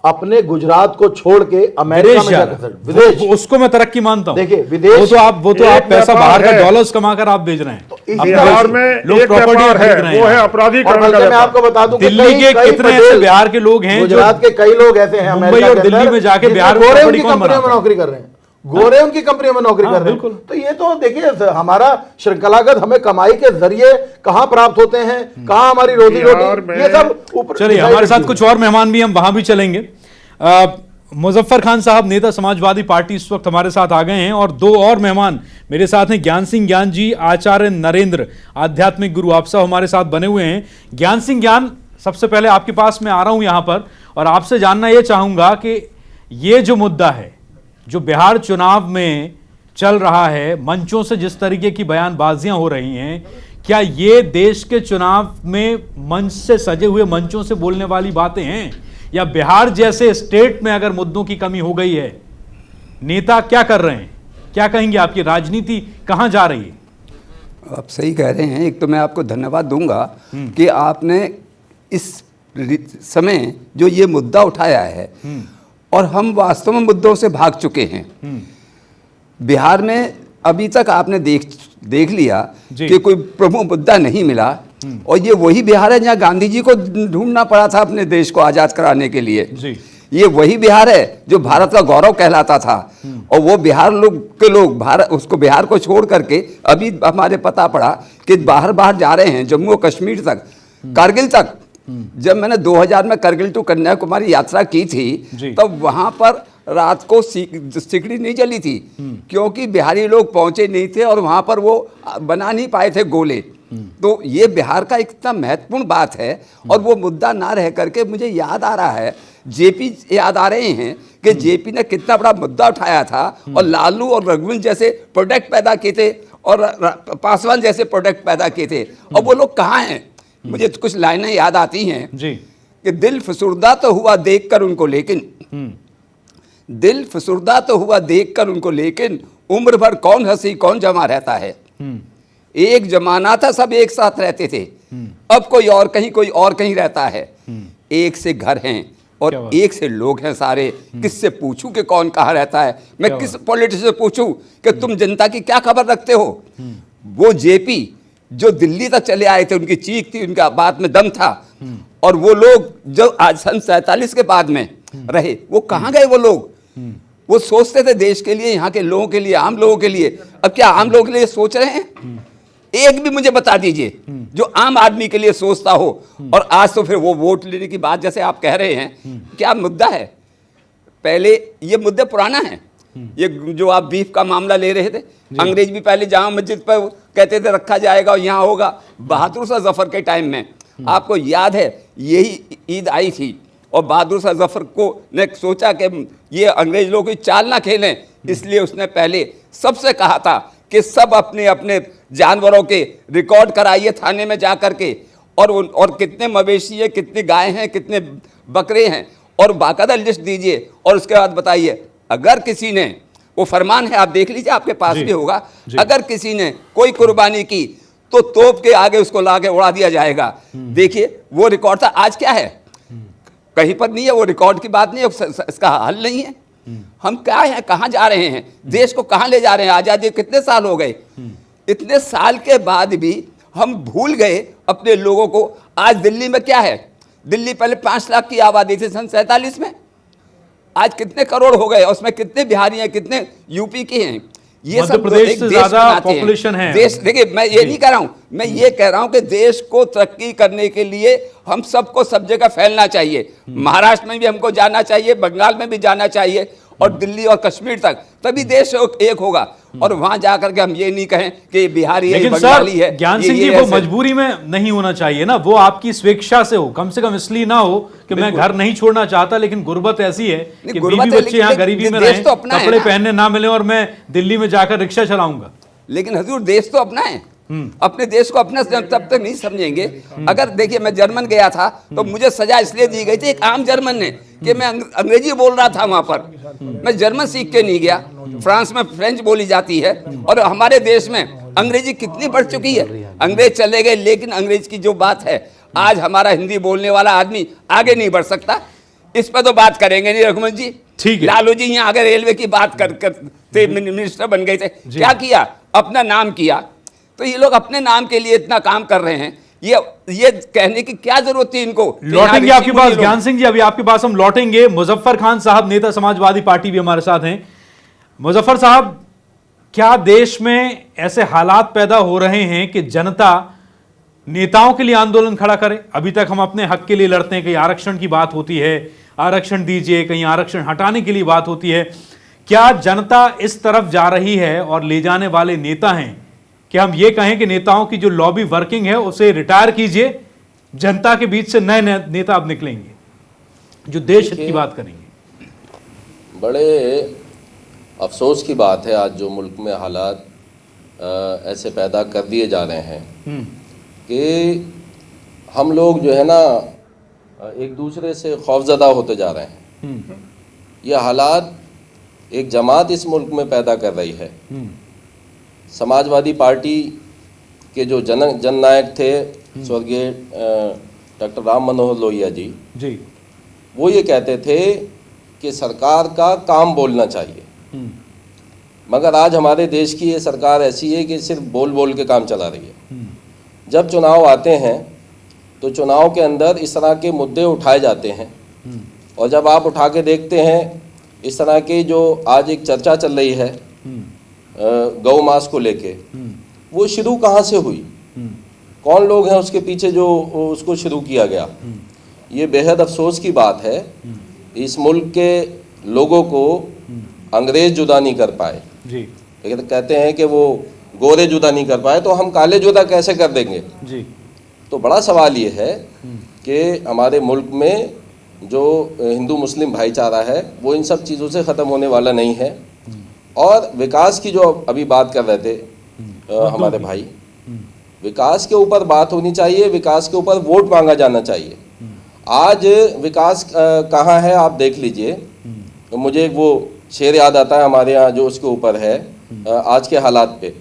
अपने गुजरात को छोड़ के अमेरिका में जाकर विदेश, उसको मैं तरक्की मानता हूं। देखिए विदेश, वो तो आप पैसा बाहर का डॉलर्स कमाकर आप भेज रहे हैं। तो बिहार में लोग एक प्रॉपर्टी व्यापार खरीद है, रहे हैं। वो है और अपराधीकरण का बल्कि मैं व्यापार। आपको बता दूं कि दिल्ली के कई कितने पटेल, ऐसे बिहार के लोग हैं जो गुजरात के कई लोग ऐसे हैं मुंबई अमेरिका और के दिल्ली अंदर, में जाके जिसमें बिहार में गोरे प्रॉपर्टी उनकी कौन कंपनियों में बनाता है? नौकरी कर रहे हैं, गोरे उनकी कंपनियों में नौकरी हाँ, कर रहे हैं। बिल्कुल। तो ये तो देखिए हमारा श्रृंखलागत हमें कमाई के जरिए कहाँ प्राप्त होते हैं, कहाँ हमारी रोजी बिहार रोटी, में- ये सब ऊपर चलिए हमारे साथ कुछ और मेहमान भी, हम वहां भी चलेंगे। मुजफ्फर खान साहब नेता समाजवादी पार्टी इस वक्त हमारे साथ आ गए हैं, और दो और मेहमान मेरे साथ हैं, ज्ञान सिंह ज्ञान जी, आचार्य नरेंद्र आध्यात्मिक गुरु, आप सब हमारे साथ बने हुए हैं। ज्ञान सिंह ज्ञान, सबसे पहले आपके पास मैं आ रहा हूं यहां पर, और आपसे जानना यह चाहूंगा कि ये जो मुद्दा है जो बिहार चुनाव में चल रहा है, मंचों से जिस तरीके की बयानबाजियां हो रही हैं, क्या ये देश के चुनाव में मंच से सजे हुए मंचों से बोलने वाली बातें हैं, या बिहार जैसे स्टेट में अगर मुद्दों की कमी हो गई है, नेता क्या कर रहे हैं, क्या कहेंगे, आपकी राजनीति कहां जा रही है? आप सही कह रहे हैं। एक तो मैं आपको धन्यवाद दूंगा कि आपने इस समय जो ये मुद्दा उठाया है, और हम वास्तव में मुद्दों से भाग चुके हैं। बिहार में अभी तक आपने देख लिया कि कोई प्रमुख मुद्दा नहीं मिला, और ये वही बिहार है जहाँ गांधी जी को ढूंढना पड़ा था अपने देश को आज़ाद कराने के लिए जी। ये वही बिहार है जो भारत का गौरव कहलाता था, और वो बिहार लोग बिहार को छोड़ करके अभी हमारे पता पड़ा कि बाहर जा रहे हैं, जम्मू और कश्मीर तक, कारगिल तक। जब मैंने 2000 में करगिल टू कन्याकुमारी यात्रा की थी, तब वहां पर रात को सिकड़ी नहीं जली थी, क्योंकि बिहारी लोग पहुंचे नहीं थे और वहां पर वो बना नहीं पाए थे गोले। तो ये बिहार का इतना महत्वपूर्ण बात है, और वो मुद्दा ना रह करके मुझे याद आ रहा है, जेपी याद आ रहे हैं कि जेपी ने कितना बड़ा मुद्दा उठाया था, और लालू और रघुवंश जैसे प्रोडक्ट पैदा किए थे, और पासवान जैसे प्रोडक्ट पैदा किए थे, और वो लोग कहाँ हैं? मुझे कुछ लाइनें याद आती हैं जी। कि दिल फसुर्दा तो हुआ देखकर उनको, लेकिन दिल फसुर्दा तो हुआ देखकर उनको, लेकिन उम्र भर कौन हंसी कौन जमा रहता है। एक जमाना था सब एक साथ रहते थे, अब कोई और कहीं, कोई और कहीं रहता है। एक से घर हैं और एक से लोग हैं सारे, किससे पूछूं कि कौन कहाँ रहता है? मैं किस पॉलिटिशियन से पूछूं कि तुम जनता की क्या खबर रखते हो? वो जेपी जो दिल्ली तक चले आए थे, उनकी चीख थी, उनका बात में दम था, और वो लोग जो आज सन 47 के बाद में रहे, वो कहाँ गए? वो लोग वो सोचते थे देश के लिए, यहाँ के लोगों के लिए, आम लोगों के लिए। अब क्या आम लोगों के लिए सोच रहे हैं? एक भी मुझे बता दीजिए जो आम आदमी के लिए सोचता हो। और आज तो फिर वो वोट लेने की बात जैसे आप कह रहे हैं, क्या मुद्दा है? पहले ये मुद्दा पुराना है। ये जो आप बीफ का मामला ले रहे थे, अंग्रेज भी पहले जामा मस्जिद पर कहते थे रखा जाएगा और यहाँ होगा। बहादुर शाह जफर के टाइम में आपको याद है यही ईद आई थी, और बहादुर शाह जफर को ने सोचा कि ये अंग्रेज लोग की चाल ना खेलें, इसलिए उसने पहले सबसे कहा था कि सब अपने अपने जानवरों के रिकॉर्ड कराइए थाने में जा कर के, और कितने मवेशी हैं, कितने गाय हैं, कितने बकरे हैं, और बाकायदा लिस्ट दीजिए, और उसके बाद बताइए अगर किसी ने, वो फरमान है आप देख लीजिए, आपके पास भी होगा, अगर किसी ने कोई कुर्बानी की तो तोप के आगे उसको लाके उड़ा दिया जाएगा। देखिए वो रिकॉर्ड था, आज क्या है? कहीं पर नहीं है। वो रिकॉर्ड की बात नहीं है, इसका हल नहीं है। हम क्या हैं, कहाँ जा रहे हैं, देश को कहाँ ले जा रहे हैं? आज़ादी कितने साल हो गए, इतने साल के बाद भी हम भूल गए अपने लोगों को। आज दिल्ली में क्या है? दिल्ली पहले 5 लाख की आबादी थी सन 47 में, आज कितने करोड़ हो गए? उसमें कितने बिहारी हैं, कितने यूपी के हैं? ये सब प्रदेश से ज्यादा पॉपुलेशन है देश। देखिए मैं ये नहीं कह रहा हूं, मैं ये कह रहा हूं कि देश को तरक्की करने के लिए हम सबको सब जगह फैलना चाहिए। महाराष्ट्र में भी हमको जाना चाहिए, बंगाल में भी जाना चाहिए, और दिल्ली और कश्मीर तक, तभी देश एक होगा। और वहां जाकर के हम ये नहीं कहें कि बिहारी है, बंगाली है। ज्ञान सिंह जी, वो मजबूरी में नहीं होना चाहिए ना, वो आपकी स्वेच्छा से हो, कम से कम इसलिए ना हो कि मैं घर नहीं छोड़ना चाहता, लेकिन गुर्बत ऐसी है कि बीवी बच्चे यहाँ गरीबी में रहें, कपड़े पहनने ना मिले, और मैं दिल्ली में जाकर रिक्शा चलाऊंगा। लेकिन हजूर देश तो अपना है, अपने देश को अपना तब तक नहीं समझेंगे। अगर देखिए मैं जर्मन गया था तो मुझे सजा इसलिए दी गई थी, एक आम जर्मन ने, कि मैं अंग्रेजी बोल रहा था वहां पर। मैं जर्मन सीख के नहीं गया। फ्रांस में फ्रेंच बोली जाती है, और हमारे देश में अंग्रेजी कितनी बढ़ चुकी है। अंग्रेज चले गए, लेकिन अंग्रेज की जो बात है, आज हमारा हिंदी बोलने वाला आदमी आगे नहीं बढ़ सकता। इस पर तो बात करेंगे नहीं रघुवंश जी। ठीक है। लालू जी यहाँ आगे रेलवे की बात करते मिनिस्टर बन गए थे, क्या किया? अपना नाम किया। तो ये लोग अपने नाम के लिए इतना काम कर रहे हैं, ये कहने की क्या जरूरत थी इनको? लौटेंगे आपके पास ज्ञान सिंह जी, अभी आपके पास हम लौटेंगे। मुजफ्फर खान साहब, नेता समाजवादी पार्टी, भी हमारे साथ हैं। मुजफ्फर साहब, क्या देश में ऐसे हालात पैदा हो रहे हैं कि जनता नेताओं के लिए आंदोलन खड़ा करे? अभी तक हम अपने हक के लिए लड़ते हैं, कहीं आरक्षण की बात होती है, आरक्षण दीजिए, कहीं आरक्षण हटाने के लिए बात होती है। क्या जनता इस तरफ जा रही है और ले जाने वाले नेता हैं कि हम ये कहें कि नेताओं की जो लॉबी वर्किंग है उसे रिटायर कीजिए, जनता के बीच से नए नेता अब निकलेंगे जो देश हित की बात करेंगे? बड़े अफसोस की बात है आज जो मुल्क में हालात ऐसे पैदा कर दिए जा रहे हैं कि हम लोग जो है ना एक दूसरे से खौफजदा होते जा रहे हैं। ये हालात एक जमात इस मुल्क में पैदा कर रही है। समाजवादी पार्टी के जो जननायक थे स्वर्गीय डॉक्टर राम मनोहर लोहिया जी, वो ये कहते थे कि सरकार का काम बोलना चाहिए, मगर आज हमारे देश की ये सरकार ऐसी है कि सिर्फ बोल बोल के काम चला रही है। जब चुनाव आते हैं तो चुनाव के अंदर इस तरह के मुद्दे उठाए जाते हैं, और जब आप उठा के देखते हैं इस तरह की जो आज एक चर्चा चल रही है गौ मास को लेके, वो शुरू कहाँ से हुई, कौन लोग हैं उसके पीछे जो उसको शुरू किया गया? ये बेहद अफसोस की बात है। इस मुल्क के लोगों को अंग्रेज जुदा नहीं कर पाए जी। लेकिन कहते हैं कि वो गोरे जुदा नहीं कर पाए, तो हम काले जुदा कैसे कर देंगे जी? तो बड़ा सवाल ये है कि हमारे मुल्क में जो हिंदू मुस्लिम भाईचारा है वो इन सब चीज़ों से ख़त्म होने वाला नहीं है। और विकास की जो अभी बात कर रहे थे हमारे भाई, विकास के ऊपर बात होनी चाहिए, विकास के ऊपर वोट मांगा जाना चाहिए। आज विकास कहाँ है आप देख लीजिए। तो मुझे वो शेर याद आता है हमारे यहाँ जो उसके ऊपर है आज के हालात पे,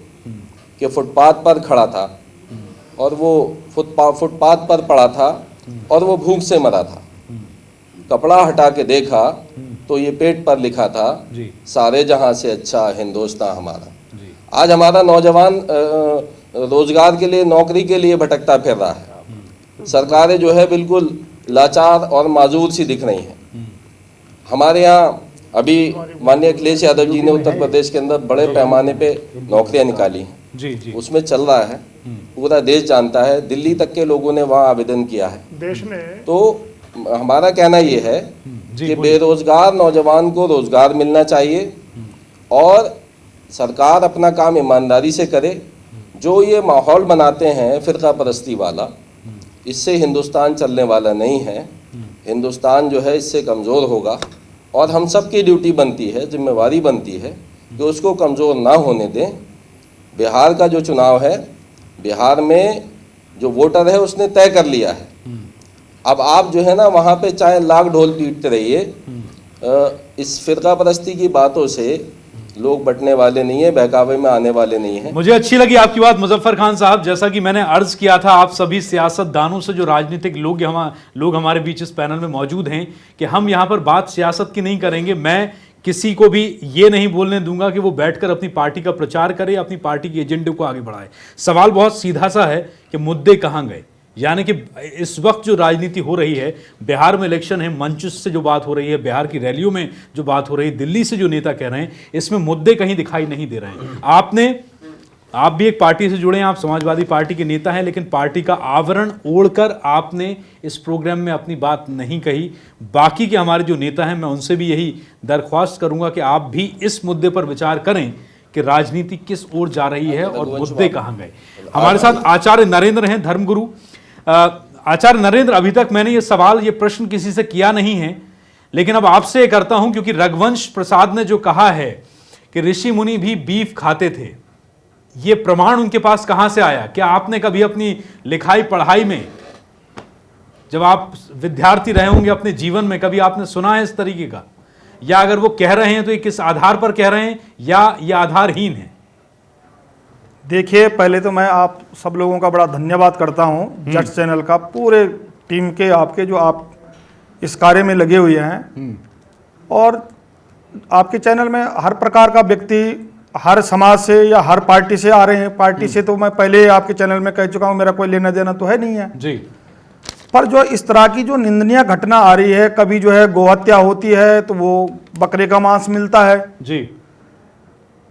कि फुटपाथ पर खड़ा था और वो फुटपाथ पर पड़ा था और वो भूख से मरा था। कपड़ा हटा के देखा तो ये पेट पर लिखा था, सारे जहां से अच्छा हिंदुस्तान हमारा। आज हमारा नौजवान रोजगार के लिए, नौकरी के लिए भटकता फिर रहा है। सरकारें जो है बिल्कुल लाचार और माजूर सी दिख रही हैं। हमारे यहाँ अभी माननीय अखिलेश यादव जी ने उत्तर प्रदेश के अंदर बड़े पैमाने पे नौकरियां निकाली हैं, उसमें चल रहा है, पूरा देश जानता है, दिल्ली तक के लोगों ने वहाँ आवेदन किया है देश में। तो हमारा कहना ये है कि बेरोजगार नौजवान को रोजगार मिलना चाहिए और सरकार अपना काम ईमानदारी से करे। जो ये माहौल बनाते हैं फिरका परस्ती वाला, इससे हिंदुस्तान चलने वाला नहीं है। हिंदुस्तान जो है इससे कमज़ोर होगा और हम सब की ड्यूटी बनती है, जिम्मेवारी बनती है कि उसको कमज़ोर ना होने दें। बिहार का जो चुनाव है, बिहार में जो वोटर है उसने तय कर लिया है। अब आप जो है ना वहाँ पे चाहे लाख ढोल पीटते रहिए, इस फिरका परस्ती की बातों से लोग बटने वाले नहीं है, बहकावे में आने वाले नहीं है। मुझे अच्छी लगी आपकी बात मुजफ्फर खान साहब। जैसा कि मैंने अर्ज किया था, आप सभी सियासतदानों से, जो राजनीतिक लोग हमारे बीच इस पैनल में मौजूद हैं, कि हम यहाँ पर बात सियासत की नहीं करेंगे। मैं किसी को भी ये नहीं बोलने दूंगा कि वो बैठकर अपनी पार्टी का प्रचार करे, अपनी पार्टी के एजेंडे को आगे बढ़ाए। सवाल बहुत सीधा सा है कि मुद्दे कहाँ गए। यानी कि इस वक्त जो राजनीति हो रही है, बिहार में इलेक्शन है, मंच से जो बात हो रही है, बिहार की रैलियों में जो बात हो रही है, दिल्ली से जो नेता कह रहे हैं, इसमें मुद्दे कहीं दिखाई नहीं दे रहे हैं। आप भी एक पार्टी से जुड़े हैं, आप समाजवादी पार्टी के नेता हैं, लेकिन पार्टी का आवरण ओढ़कर आपने इस प्रोग्राम में अपनी बात नहीं कही। बाकी के हमारे जो नेता हैं, मैं उनसे भी यही दरख्वास्त करूंगा कि आप भी इस मुद्दे पर विचार करें कि राजनीति किस ओर जा रही है और मुद्दे कहाँ गए। हमारे साथ आचार्य नरेंद्र हैं, धर्मगुरु। आचार्य नरेंद्र, अभी तक मैंने ये सवाल, ये प्रश्न किसी से किया नहीं है, लेकिन अब आपसे करता हूं, क्योंकि रघुवंश प्रसाद ने जो कहा है कि ऋषि मुनि भी बीफ खाते थे, ये प्रमाण उनके पास कहां से आया? क्या आपने कभी अपनी लिखाई पढ़ाई में, जब आप विद्यार्थी रहे होंगे अपने जीवन में, कभी आपने सुना है इस तरीके का? या अगर वो कह रहे हैं तो ये किस आधार पर कह रहे हैं, या ये आधारहीन है? देखिए, पहले तो मैं आप सब लोगों का बड़ा धन्यवाद करता हूं, जट चैनल का, पूरे टीम के, आपके जो आप इस कार्य में लगे हुए हैं। और आपके चैनल में हर प्रकार का व्यक्ति हर समाज से या हर पार्टी से आ रहे हैं। पार्टी से तो मैं पहले आपके चैनल में कह चुका हूं, मेरा कोई लेना देना तो है नहीं है जी। पर जो इस तरह की जो निंदनीय घटना आ रही है, कभी जो है गोहत्या होती है तो वो बकरे का मांस मिलता है जी,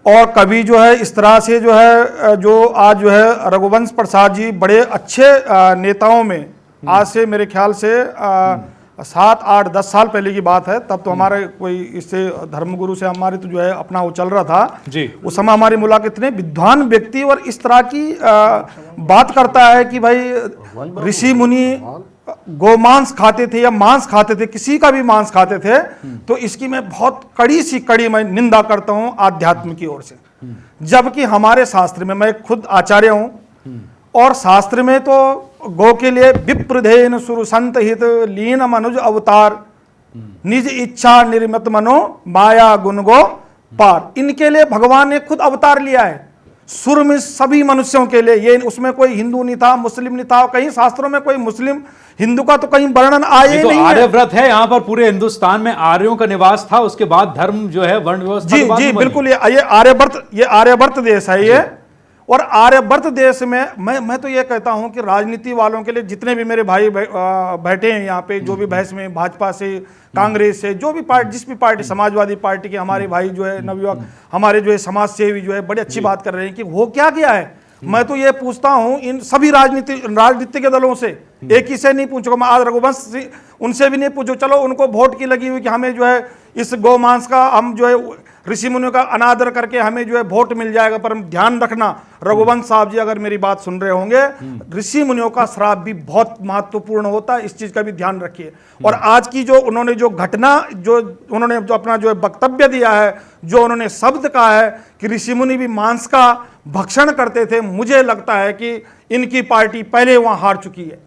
और कभी जो है इस तरह से जो है जो आज जो है रघुवंश प्रसाद जी बड़े अच्छे नेताओं में, आज से मेरे ख्याल से 7, 8, 10 साल पहले की बात है, तब तो हमारे कोई इससे धर्मगुरु से हमारे तो जो है अपना वो चल रहा था जी। उस समय हमारी मुलाकात, इतने विद्वान व्यक्ति और इस तरह की बात करता है कि भाई ऋषि मुनि गोमांस खाते थे या मांस खाते थे, किसी का भी मांस खाते थे, तो इसकी मैं बहुत कड़ी मैं निंदा करता हूं आध्यात्म की ओर से। जबकि हमारे शास्त्र में, मैं खुद आचार्य हूं और शास्त्र में तो गो के लिए विप्रधेन सुर संत हित लीन मनुज अवतार निज इच्छा निर्मित मनो माया गुण गो पार, इनके लिए भगवान ने खुद अवतार लिया है सुर में सभी मनुष्यों के लिए। ये उसमें कोई हिंदू नहीं था, मुस्लिम नहीं था, कहीं शास्त्रों में कोई मुस्लिम हिंदू का तो कहीं वर्णन आया तो नहीं आर्यव्रत है यहाँ पर, पूरे हिंदुस्तान में आर्यों का निवास था, उसके बाद धर्म जो है वर्ण व्यवस्था जी जी बिल्कुल, ये आर्यवर्त देश है ये। और आर्यवर्त देश में मैं तो ये कहता हूं कि राजनीति वालों के लिए, जितने भी मेरे भाई बैठे हैं यहाँ पे, जो भी बहस में भाजपा से, कांग्रेस से, जो भी पार्टी, जिस भी पार्टी, समाजवादी पार्टी के हमारे भाई जो है नवयुवक, हमारे जो है समाज सेवी जो है बड़ी अच्छी बात कर रहे हैं कि वो क्या किया है। मैं तो ये पूछता हूं इन सभी राजनीतिक दलों से, एक ही से नहीं पूछूंगा मैं, आज रघुवंश उनसे भी नहीं पूछो, चलो उनको वोट की लगी हुई कि हमें जो है इस गौमांस का, हम जो है ऋषि मुनियों का अनादर करके हमें जो है वोट मिल जाएगा, पर ध्यान रखना रघुवंश साहब जी अगर मेरी बात सुन रहे होंगे, ऋषि मुनियों का श्राप भी बहुत महत्वपूर्ण होता है, इस चीज का भी ध्यान रखिए। और आज की जो उन्होंने जो घटना, जो उन्होंने जो अपना जो है वक्तव्य दिया है, जो उन्होंने शब्द कहा है कि ऋषि मुनि भी मांस का भक्षण करते थे, मुझे लगता है कि इनकी पार्टी पहले वहां हार चुकी है।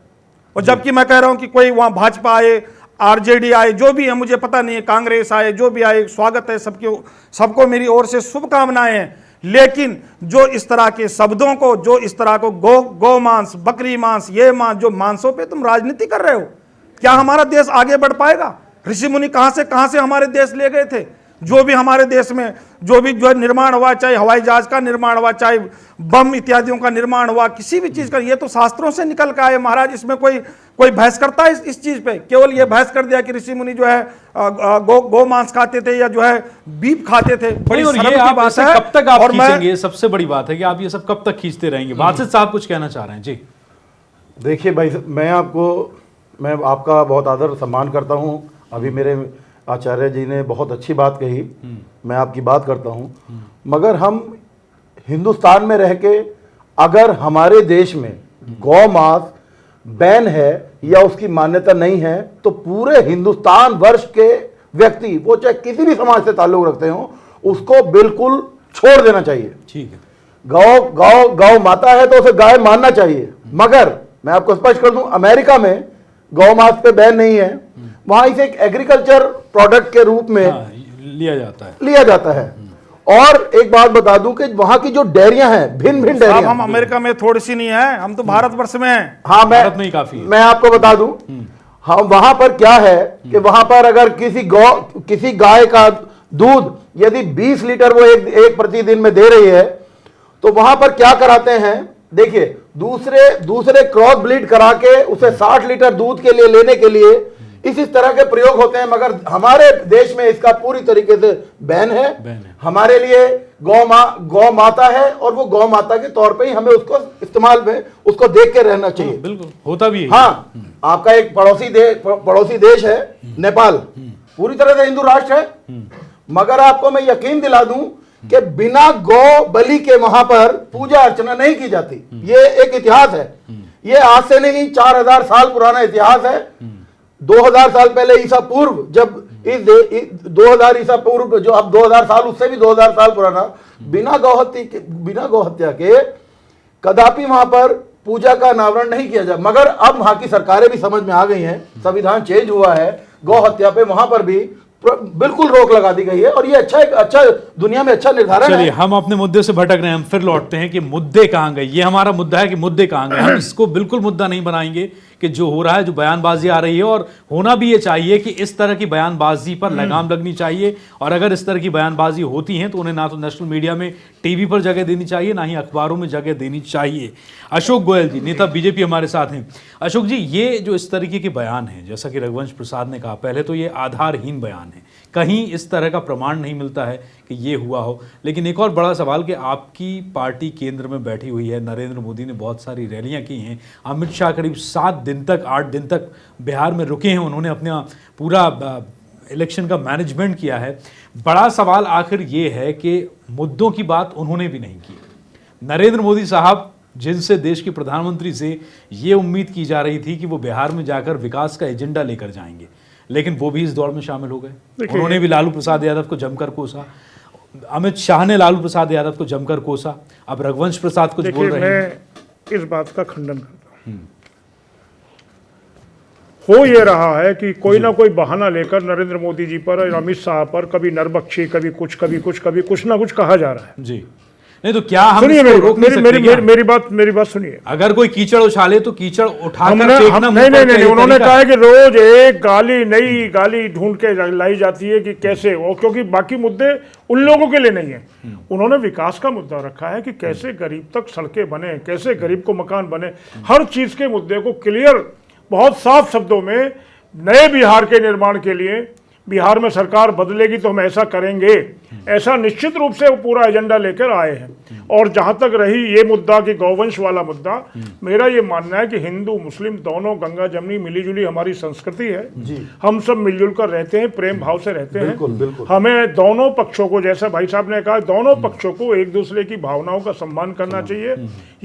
और जबकि मैं कह रहा हूं कि कोई वहां भाजपा आए, आरजेडी आए, जो भी है मुझे पता नहीं है, कांग्रेस आए, जो भी आए, स्वागत है सबको मेरी ओर से शुभकामनाएं हैं। लेकिन जो इस तरह के शब्दों को, जो इस तरह को गौ मांस, बकरी मांस, ये मांस, जो मांसों पे तुम राजनीति कर रहे हो, क्या हमारा देश आगे बढ़ पाएगा? ऋषि मुनि कहां से हमारे देश ले गए थे? जो भी हमारे देश में जो भी जो निर्माण हुआ, चाहे हवाई जहाज का निर्माण हुआ, चाहे बम इत्यादियों का निर्माण हुआ, किसी भी चीज का, ये तो शास्त्रों से निकल के आए महाराज। इसमें कोई बहस करता है इस चीज पे? केवल ये बहस कर दिया कि ऋषि मुनि जो है गौ मांस खाते थे या जो है बीफ खाते थे। बड़ी और ये आप ऐसे कब तक आप खींचेंगे? सबसे बड़ी बात है कि आप ये सब कब तक खींचते रहेंगे? बासित साहब कुछ कहना चाह रहे हैं जी। देखिए भाई, मैं आपका बहुत आदर सम्मान करता हूं। अभी मेरे आचार्य जी ने बहुत अच्छी बात कही, मैं आपकी बात करता हूं, मगर हम हिंदुस्तान में रह के अगर हमारे देश में गौ मांस बैन है या उसकी मान्यता नहीं है, तो पूरे हिंदुस्तान वर्ष के व्यक्ति, वो चाहे किसी भी समाज से ताल्लुक रखते हो, उसको बिल्कुल छोड़ देना चाहिए। ठीक है, गौ माता है तो उसे गाय मानना चाहिए। मगर मैं आपको स्पष्ट कर दूं, अमेरिका में गौ मांस पे बैन नहीं है, वहां इसे एक एग्रीकल्चर प्रोडक्ट के रूप में लिया जाता है। और एक बात बता दूं कि वहां की जो डेयरियां हैं, भिन्न डेयरियां, हम अमेरिका में थोड़ी सी नहीं है, हम तो भारतवर्ष में हैं। हाँ, भारत में ही काफी है। मैं आपको बता दूं, हाँ, वहां पर क्या है कि वहां पर अगर किसी गाय का दूध यदि 20 लीटर वो एक प्रतिदिन में दे रही है, तो वहां पर क्या कराते हैं, देखिए, दूसरे क्रॉस ब्लीड करा के उसे 60 लीटर दूध के लिए लेने के लिए इस तरह के प्रयोग होते हैं। मगर हमारे देश में इसका पूरी तरीके से बैन है। हमारे लिए गौ माता है और वो गौ माता के तौर पे ही हमें उसको इस्तेमाल में उसको देख के रहना चाहिए। बिल्कुल होता भी है। हाँ, आपका एक पड़ोसी देश है नेपाल, पूरी तरह से हिंदू राष्ट्र है, मगर आपको मैं यकीन दिला दूं कि बिना गौ बलि के वहां पर पूजा अर्चना नहीं की जाती। ये एक इतिहास है, ये आज से नहीं 4000 साल पुराना इतिहास है। 2000 साल पहले ईसा पूर्व, जब 2000 ईसा पूर्व, जो अब 2000 साल, उससे भी 2000 साल पुराना, बिना गौ हत्या के कदापि वहां पर पूजा का अनावरण नहीं किया जाए। मगर अब वहां की सरकारें भी समझ में आ गई हैं, संविधान चेंज हुआ है, गौ हत्या पे वहां पर भी बिल्कुल रोक लगा दी गई है, और ये अच्छा दुनिया में अच्छा निर्धारण है। चलिए, हम अपने मुद्दे से भटक रहे हैं, हम फिर लौटते हैं कि मुद्दे कहां गए। ये हमारा मुद्दा है कि मुद्दे कहां गए। हम इसको बिल्कुल मुद्दा नहीं बनाएंगे कि जो हो रहा है, जो बयानबाजी आ रही है, और होना भी ये चाहिए कि इस तरह की बयानबाजी पर लगाम लगनी चाहिए, और अगर इस तरह की बयानबाजी होती हैं तो उन्हें ना तो नेशनल मीडिया में, टीवी पर जगह देनी चाहिए, ना ही अखबारों में जगह देनी चाहिए। अशोक गोयल जी, नेता बीजेपी, हमारे साथ हैं। अशोक जी, ये जो इस तरीके के बयान हैं, जैसा कि रघुवंश प्रसाद ने कहा, पहले तो ये आधारहीन बयान है, कहीं इस तरह का प्रमाण नहीं मिलता है कि ये हुआ हो। लेकिन एक और बड़ा सवाल कि आपकी पार्टी केंद्र में बैठी हुई है, नरेंद्र मोदी ने बहुत सारी रैलियां की हैं, अमित शाह करीब 7 दिन तक, 8 दिन तक बिहार में रुके हैं, उन्होंने अपना पूरा इलेक्शन का मैनेजमेंट किया है। बड़ा सवाल आखिर ये है कि मुद्दों की बात उन्होंने भी नहीं की। नरेंद्र मोदी साहब, जिनसे देश के प्रधानमंत्री से ये उम्मीद की जा रही थी कि वो बिहार में जाकर विकास का एजेंडा लेकर जाएंगे, लेकिन वो भी इस दौड़ में शामिल हो गए। उन्होंने भी लालू प्रसाद यादव को जमकर कोसा, अमित शाह ने लालू प्रसाद यादव को जमकर कोसा, अब रघुवंश प्रसाद कुछ बोल रहे हैं। मैं इस बात का खंडन करता हूं। हो ये रहा है कि कोई ना कोई बहाना लेकर नरेंद्र मोदी जी पर, अमित शाह पर, कभी नरबख्शी, कभी कुछ ना कुछ कहा जा रहा है। जी, नहीं तो क्या हम सुनिए रोक नहीं सकते क्या? मेरी बात सुनिए। अगर कोई कीचड़ उछाले तो कीचड़ उठाकर फेंकना नहीं, उन्होंने कहा है कि रोज एक गाली, नई गाली ढूंढ के लाई जाती है कि कैसे, और क्योंकि बाकी मुद्दे उन लोगों के लिए नहीं है। उन्होंने विकास का मुद्दा रखा है कि कैसे गरीब तक सड़कें बने, कैसे गरीब को मकान बने, हर चीज के मुद्दे को क्लियर, बहुत साफ शब्दों में, नए बिहार के निर्माण के लिए, बिहार में सरकार बदलेगी तो हम ऐसा करेंगे, ऐसा निश्चित रूप से वो पूरा एजेंडा लेकर आए हैं। और जहां तक रही ये मुद्दा कि गौवंश वाला मुद्दा, मेरा ये मानना है कि हिंदू मुस्लिम दोनों, गंगा जमनी मिलीजुली हमारी संस्कृति है। हम सब मिलजुल कर रहते हैं, प्रेम भाव से रहते हैं। बिल्कुल। हमें दोनों पक्षों को, जैसा भाई साहब ने कहा, दोनों पक्षों को एक दूसरे की भावनाओं का सम्मान करना चाहिए।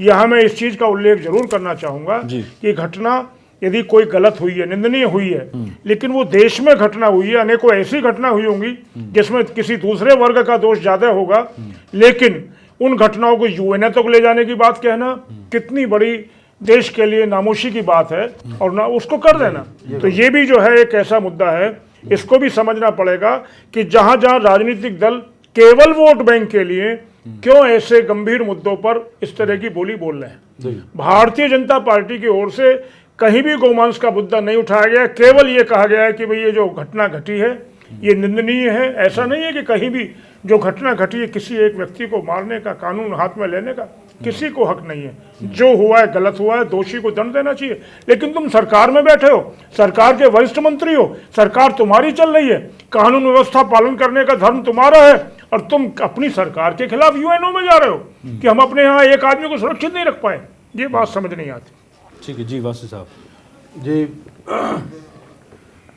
यहाँ मैं इस चीज का उल्लेख जरूर करना चाहूंगा कि घटना यदि कोई गलत हुई है, निंदनीय हुई है, लेकिन वो देश में घटना हुई है, अनेकों ऐसी घटना हुई होंगी जिसमें किसी दूसरे वर्ग का दोष ज्यादा होगा, लेकिन उन घटनाओं को यूएनए तक ले जाने की बात कहना कितनी बड़ी देश के लिए नामोशी की बात है, और ना उसको कर देना। तो ये भी जो है एक ऐसा मुद्दा है, इसको भी समझना पड़ेगा कि जहां जहां राजनीतिक दल केवल वोट बैंक के लिए क्यों ऐसे गंभीर मुद्दों पर इस तरह की बोली बोल रहे हैं। भारतीय जनता पार्टी की ओर से कहीं भी गौमांस का मुद्दा नहीं उठाया गया, केवल ये कहा गया है कि भाई ये जो घटना घटी है ये निंदनीय है। ऐसा नहीं है कि कहीं भी जो घटना घटी है, किसी एक व्यक्ति को मारने का, कानून हाथ में लेने का किसी को हक नहीं है। जो हुआ है गलत हुआ है, दोषी को दंड देना चाहिए। लेकिन तुम सरकार में बैठे हो, सरकार के वरिष्ठ मंत्री हो, सरकार तुम्हारी चल रही है, कानून व्यवस्था पालन करने का धर्म तुम्हारा है, और तुम अपनी सरकार के खिलाफ यूएनओ में जा रहे हो कि हम अपने यहाँ एक आदमी को सुरक्षित नहीं रख पाए। ये बात समझ नहीं आती। ठीक है जी, वासु साहब जी,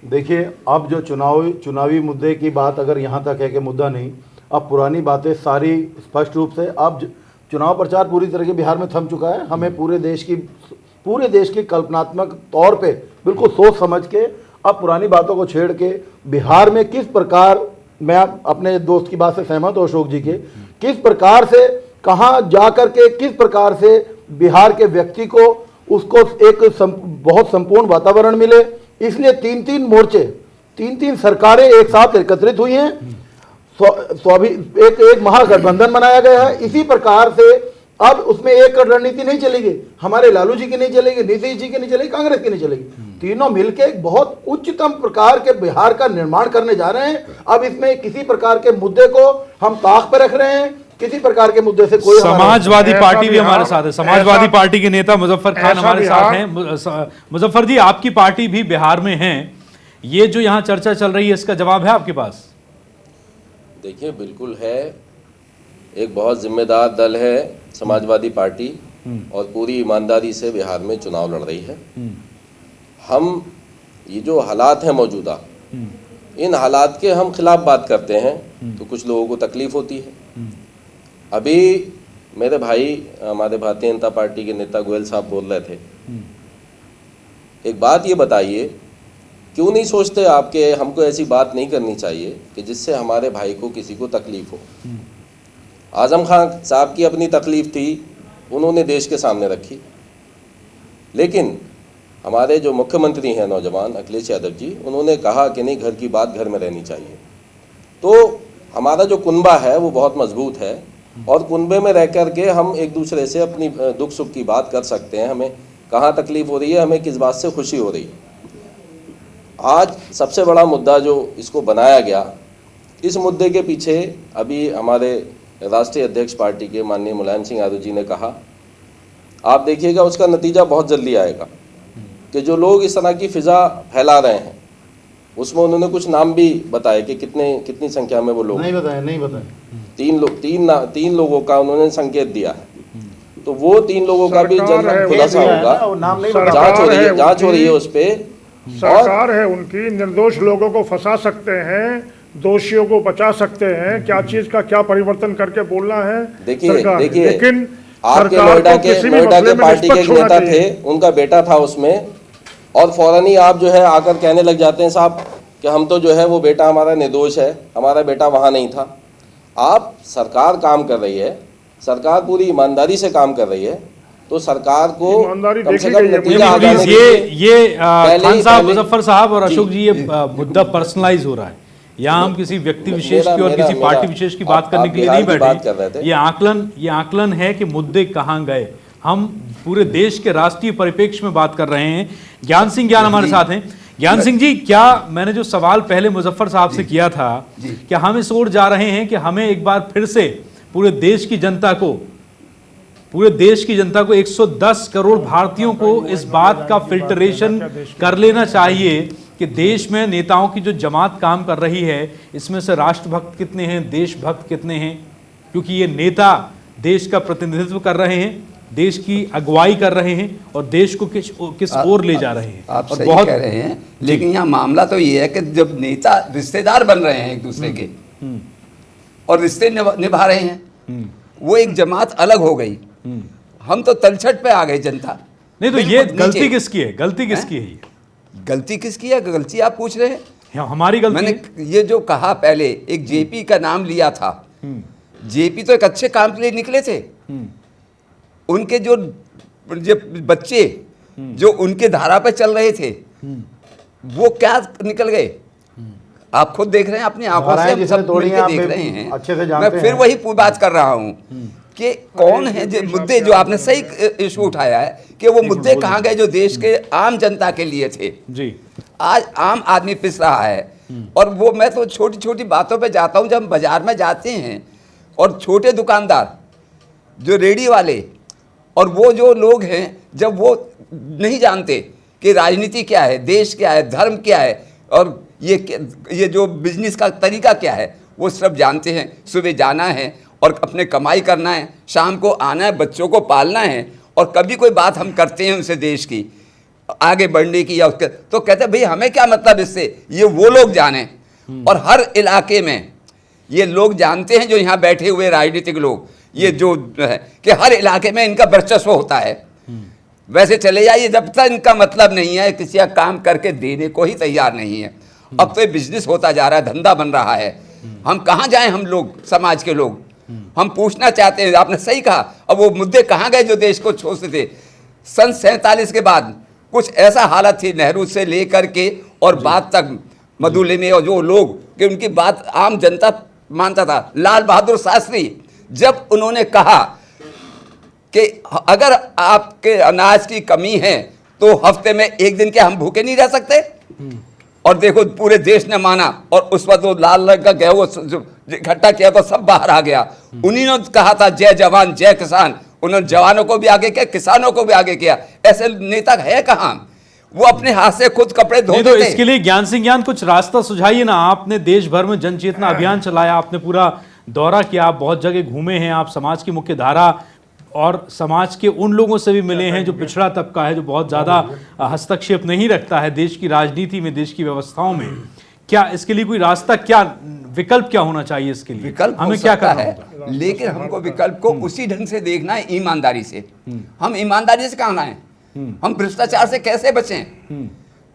देखिए, अब जो चुनावी मुद्दे की बात अगर यहाँ तक है कि मुद्दा नहीं, अब पुरानी बातें सारी स्पष्ट रूप से, अब चुनाव प्रचार पूरी तरह के बिहार में थम चुका है। हमें पूरे देश की कल्पनात्मक तौर पे बिल्कुल सोच समझ के अब पुरानी बातों को छेड़ के बिहार में किस प्रकार, मैं अपने दोस्त की बात से सहमत हूँ अशोक जी के, किस प्रकार से कहाँ जा कर के किस प्रकार से बिहार के व्यक्ति को उसको एक बहुत संपूर्ण वातावरण मिले, इसलिए 3-3 मोर्चे, 3-3 सरकारें एक साथ एकत्रित हुई हैं, एक महागठबंधन बनाया गया है। इसी प्रकार से अब उसमें एक रणनीति नहीं चलेगी, हमारे लालू जी की नहीं चलेगी, नीतीश जी की नहीं चलेगी, कांग्रेस की नहीं चलेगी, तीनों मिलके एक बहुत उच्चतम प्रकार के बिहार का निर्माण करने जा रहे हैं। अब इसमें किसी प्रकार के मुद्दे को हम ताक पर रख रहे हैं, किसी प्रकार के मुद्दे से कोई, समाजवादी पार्टी भी हमारे साथ है, समाजवादी पार्टी के नेता मुजफ्फर खान हमारे साथ हैं। मुजफ्फर जी, आपकी पार्टी भी बिहार में है, ये जो यहाँ चर्चा चल रही है इसका जवाब है आपके पास? देखिए, बिल्कुल है, एक बहुत जिम्मेदार दल है समाजवादी पार्टी, और पूरी ईमानदारी से बिहार में चुनाव लड़ रही है। हम ये जो हालात हैं मौजूदा, इन हालात के हम खिलाफ बात करते हैं तो कुछ लोगों को तकलीफ होती है। अभी मेरे भाई, हमारे भारतीय जनता पार्टी के नेता गोयल साहब बोल रहे थे, एक बात ये बताइए, क्यों नहीं सोचते आप कि हमको ऐसी बात नहीं करनी चाहिए कि जिससे हमारे भाई को किसी को तकलीफ हो। आजम खान साहब की अपनी तकलीफ थी, उन्होंने देश के सामने रखी, लेकिन हमारे जो मुख्यमंत्री हैं नौजवान अखिलेश यादव जी, उन्होंने कहा कि नहीं, घर की बात घर में रहनी चाहिए। तो हमारा जो कुनबा है वो बहुत मजबूत है, और कुनबे में रह कर के हम एक दूसरे से अपनी दुख सुख की बात कर सकते हैं। हमें कहाँ तकलीफ हो रही है, हमें किस बात से खुशी हो रही है। आज सबसे बड़ा मुद्दा जो इसको बनाया गया, इस मुद्दे के पीछे अभी हमारे राष्ट्रीय अध्यक्ष पार्टी के माननीय मुलायम सिंह यादव जी ने कहा, आप देखिएगा उसका नतीजा बहुत जल्दी आएगा कि जो लोग इस तरह की फिजा फैला रहे हैं, उसमें उन्होंने कुछ नाम भी बताए कि कितनी संख्या में वो लोग नहीं बताए 3 लोगों का उन्होंने संकेत दिया है। तो वो 3 लोगों का भी जल्द खुलासा होगा, जांच हो रही है उस पर। सरकार है उनकी, निर्दोष लोगों को फंसा सकते हैं, दोषियों को बचा सकते हैं, क्या चीज का क्या परिवर्तन करके बोलना है। देखिए लेकिन आपके नोएडा के पार्टी के एक नेता थे, उनका बेटा था उसमें, और फौरन ही आप जो है आकर कहने लग जाते हैं साहब कि हम तो जो है वो बेटा हमारा निर्दोष है, हमारा बेटा वहाँ नहीं था। आप सरकार काम कर रही है, सरकार पूरी ईमानदारी से काम कर रही है, तो सरकार को कम से कम नतीजा आ जाने ये खान साहब, मुजफ्फर साहब और अशोक जी, ये मुद्दा पर्सनलाइज हो रहा है। यहाँ हम किसी व्यक्ति विशेष की और किसी पार्टी विशेष की बात करने के लिए नहीं बैठे। ये आकलन है कि मुद्दे कहाँ गए। हम पूरे देश के राष्ट्रीय परिप्रेक्ष्य में बात कर रहे हैं। ज्ञान सिंह ज्ञान हमारे साथ हैं। ज्ञान सिंह जी, क्या मैंने जो सवाल पहले मुजफ्फर साहब से किया था, क्या हम इस ओर जा रहे हैं कि हमें एक बार फिर से पूरे देश की जनता को 110 करोड़ भारतीयों को इस बात का फिल्टरेशन कर लेना चाहिए कि देश में नेताओं की जो जमात काम कर रही है, इसमें से राष्ट्रभक्त कितने हैं, देशभक्त कितने हैं? क्योंकि ये नेता देश का प्रतिनिधित्व कर रहे हैं, देश की अगुवाई कर रहे हैं और देश को किस ओर ले जा रहे हैं। आप सही कह रहे हैं, लेकिन यहाँ मामला तो ये है कि जब नेता रिश्तेदार बन रहे हैं एक दूसरे के और रिश्ते निभा रहे हैं, वो एक जमात अलग हो गई, हम तो तलछट पे आ गए जनता। नहीं तो ये गलती किसकी है? गलती किसकी है? गलती किसकी है? गलती आप पूछ रहे हैं? हमारी गलती। मैंने ये जो कहा पहले, एक जेपी का नाम लिया था, जेपी तो एक अच्छे काम के लिए निकले थे। उनके जो बच्चे जो उनके धारा पे चल रहे थे, वो क्या निकल गए? आप खुद देख रहे हैं, अपनी आंखों से हम सब मिलकर देख रहे हैं। अच्छे से जानते मैं फिर वही बात कर रहा हूं कि कौन है जो मुद्दे, जो आपने सही इशू उठाया है कि वो मुद्दे कहाँ गए जो देश के आम जनता के लिए थे। जी, आज आम आदमी पिस रहा है। और वो मैं तो छोटी छोटी बातों पे जाता हूँ, जब हम बाजार में जाते हैं और छोटे दुकानदार, जो रेडी वाले और वो जो लोग हैं, जब वो नहीं जानते कि राजनीति क्या है, देश क्या है, धर्म क्या है और ये जो बिजनेस का तरीका क्या है, वो सब जानते हैं। सुबह जाना है और अपने कमाई करना है, शाम को आना है, बच्चों को पालना है, और कभी कोई बात हम करते हैं उनसे देश की आगे बढ़ने की या उसके, तो कहते हैं भाई हमें क्या मतलब इससे, ये वो लोग जाने। और हर इलाके में ये लोग जानते हैं, जो यहाँ बैठे हुए राजनीतिक लोग, ये जो है कि हर इलाके में इनका वर्चस्व होता है। वैसे चले जाइए, जब तक इनका मतलब नहीं है, किसी का काम करके देने को ही तैयार नहीं है। अब तो ये बिजनेस होता जा रहा है, धंधा बन रहा है। हम कहाँ जाएं, हम लोग समाज के लोग? हम पूछना चाहते हैं, आपने सही कहा, अब वो मुद्दे कहाँ गए जो देश को छोड़ते थे? सन 47 के बाद कुछ ऐसा हालत थी, नेहरू से लेकर के और बाद तक मधुले में, और जो लोग कि उनकी बात आम जनता मानता था। लाल बहादुर शास्त्री, जब उन्होंने कहा कि अगर आपके अनाज की कमी है तो हफ्ते में एक दिन के हम भूखे नहीं रह सकते, और देखो पूरे देश ने माना, और उस वक्त वो लाल रंग का गेहूं इकट्ठा किया तो सब बाहर आ गया। उन्हीं ने कहा था जय जवान जय किसान, उन्होंने जवानों को भी आगे किया, किसानों को भी आगे किया। ऐसे नेता है कहाँ? वो अपने हाथ से खुद कपड़े धोते तो थे। इसके लिए ज्ञान सिंह ज्ञान कुछ रास्ता सुझाइए ना। आपने देश भर में जन चेतना अभियान चलाया, आपने पूरा दौरा किया, आप बहुत जगह घूमे हैं, आप समाज की मुख्य धारा और समाज के उन लोगों से भी मिले हैं जो पिछड़ा तबका है, जो बहुत ज़्यादा हस्तक्षेप नहीं रखता है देश की राजनीति में, देश की व्यवस्थाओं में। क्या इसके लिए कोई रास्ता, क्या विकल्प क्या होना चाहिए इसके लिए? विकल्प हमें क्या करना है, लेकिन हमको विकल्प को उसी ढंग से देखना है, ईमानदारी से। हम ईमानदारी से कहाँ आए, हम भ्रष्टाचार से कैसे बचें?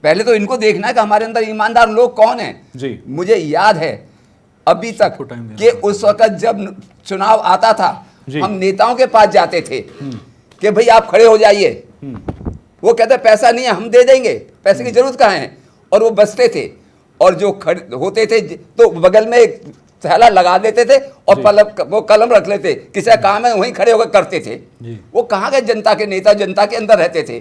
पहले तो इनको देखना है कि हमारे अंदर ईमानदार लोग कौन है। जी, मुझे याद है अभी तक कि उस वक्त जब चुनाव आता था, हम नेताओं के पास जाते थे कि भाई आप खड़े हो जाइए, वो कहते पैसा नहीं है, हम दे देंगे, पैसे की जरूरत कहाँ है, और वो बचते थे। और जो खड़े होते थे तो बगल में एक थैला लगा देते थे और वो कलम रख लेते, किसी का काम है वहीं खड़े होकर करते थे। वो कहाँ गए जनता के नेता, जनता के अंदर रहते थे।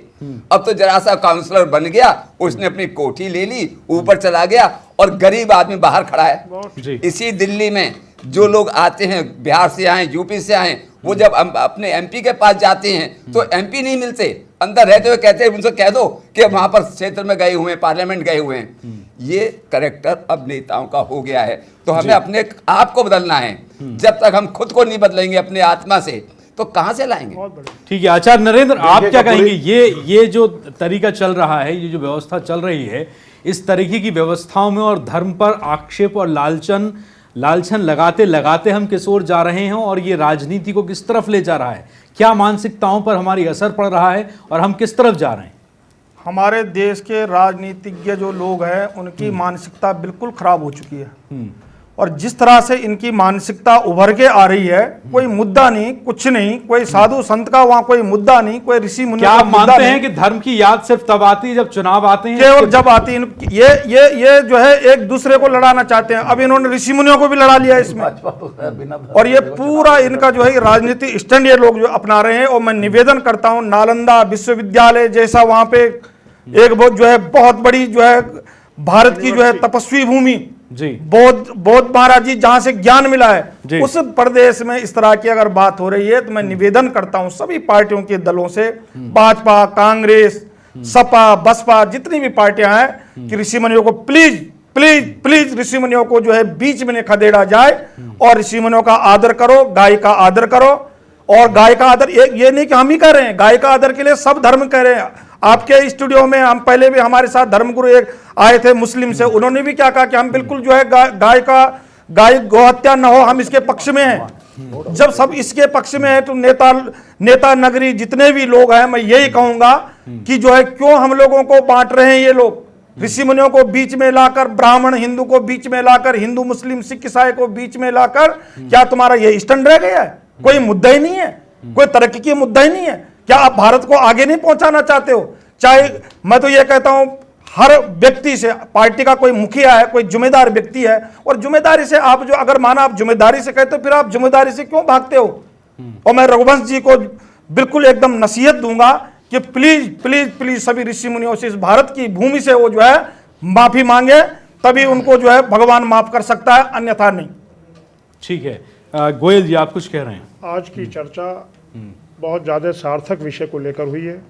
अब तो जरा सा काउंसलर बन गया, उसने अपनी कोठी ले ली, ऊपर चला गया और गरीब आदमी बाहर खड़ा है। इसी दिल्ली में जो लोग आते हैं, बिहार से आए, यूपी से आए, वो जब अपने एमपी के पास जाते हैं तो एमपी नहीं मिलते, अंदर रहते हुए कहते हैं उनसे कह दो कि वहां पर क्षेत्र में गए हुए हैं, पार्लियामेंट गए हुए हैं। ये करेक्टर अब नेताओं का हो गया है। तो हमें अपने आप को बदलना है। जब तक हम खुद को नहीं बदलेंगे अपने आत्मा से, तो कहां से लाएंगे? ठीक है आचार्य नरेंद्र, आप क्या कहेंगे? ये जो तरीका चल रहा है, ये जो व्यवस्था चल रही है, इस तरीके की व्यवस्थाओं में और धर्म पर आक्षेप और लालछन लगाते लगाते हम किस ओर जा रहे हैं और ये राजनीति को किस तरफ ले जा रहा है? क्या मानसिकताओं पर हमारी असर पड़ रहा है और हम किस तरफ जा रहे हैं? हमारे देश के राजनीतिज्ञ जो लोग हैं उनकी मानसिकता बिल्कुल खराब हो चुकी है। और जिस तरह से इनकी मानसिकता उभर के आ रही है, कोई मुद्दा नहीं, कुछ नहीं, कोई साधु संत का वहां कोई मुद्दा नहीं, कोई ऋषि मुनि क्या आप मानते हैं कि धर्म की याद सिर्फ तब आती है जब चुनाव आते हैं? केवल जब आती है। ये जो है एक दूसरे को लड़ाना चाहते हैं। अब इन्होंने ऋषि मुनियों को भी लड़ा लिया इसमें। और ये पूरा इनका जो है राजनीति स्टैंड ये लोग जो अपना रहे हैं। और मैं निवेदन करता हूं, नालंदा विश्वविद्यालय जैसा वहां पे एक बहुत बड़ी जो है भारत की जो है तपस्वी भूमि जी, बौद्ध महाराज जी जहां से ज्ञान मिला है, उस प्रदेश में इस तरह की अगर बात हो रही है तो मैं निवेदन करता हूं सभी पार्टियों के दलों से, भाजपा, कांग्रेस, सपा, बसपा, जितनी भी पार्टियां हैं, कि ऋषि मुनियों को प्लीज प्लीज प्लीज ऋषि मुनियों को जो है बीच में खदेड़ा जाए और ऋषि मुनियों का आदर करो, गाय का आदर करो। और गाय का आदर ये नहीं कि हम ही कर रहे हैं, गाय का आदर के लिए सब धर्म कर रहे हैं। आपके स्टूडियो में हम पहले भी हमारे साथ धर्मगुरु एक आए थे मुस्लिम से, उन्होंने भी क्या कहा कि हम बिल्कुल जो है गाय गोहत्या न हो, हम इसके पक्ष में हैं। जब सब इसके पक्ष में है तो नेता नगरी जितने भी लोग हैं, मैं यही कहूंगा कि जो है क्यों हम लोगों को बांट रहे हैं ये लोग, ऋषि मुनियों को बीच में लाकर, ब्राह्मण हिंदू को बीच में लाकर, हिंदू मुस्लिम सिख ईसाई को बीच में लाकर, क्या तुम्हारा ये स्टैंड रह गया है? कोई मुद्दा ही नहीं है, कोई तरक्की की मुद्दा ही नहीं है। क्या आप भारत को आगे नहीं पहुंचाना चाहते हो? चाहे मैं तो ये कहता हूं हर व्यक्ति से, पार्टी का कोई मुखिया है, कोई जिम्मेदार व्यक्ति है, और जिम्मेदारी से आप जो अगर माना आप जिम्मेदारी से कहते हो, फिर आप जिम्मेदारी से क्यों भागते हो? और मैं रघुवंश जी को बिल्कुल एकदम नसीहत दूंगा कि प्लीज प्लीज प्लीज सभी ऋषि मुनियों से, इस भारत की भूमि से वो जो है माफी मांगे, तभी उनको जो है भगवान माफ कर सकता है, अन्यथा नहीं। ठीक है, गोयल जी आप कुछ कह रहे हैं? आज की चर्चा बहुत ज़्यादा सार्थक विषय को लेकर हुई है,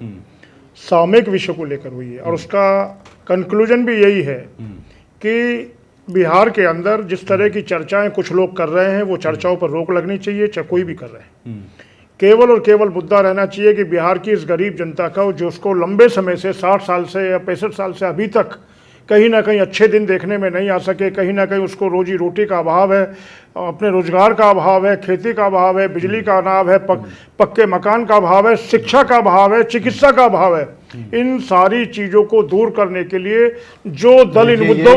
सामयिक विषय को लेकर हुई है, और उसका कंक्लूजन भी यही है कि बिहार के अंदर जिस तरह की चर्चाएं कुछ लोग कर रहे हैं, वो चर्चाओं पर रोक लगनी चाहिए, चाहे कोई भी कर रहे हैं। केवल और केवल मुद्दा रहना चाहिए कि बिहार की इस गरीब जनता का, जो उसको लंबे समय से 60 साल से या 65 साल से अभी तक कहीं ना कहीं अच्छे दिन देखने में नहीं आ सके, कहीं ना कहीं उसको रोजी रोटी का अभाव है, अपने रोजगार का अभाव है, खेती का अभाव है, बिजली का अभाव है, पक्के मकान का अभाव है, शिक्षा का अभाव है, चिकित्सा का अभाव है। इन सारी चीजों को दूर करने के लिए जो दल इन मुद्दों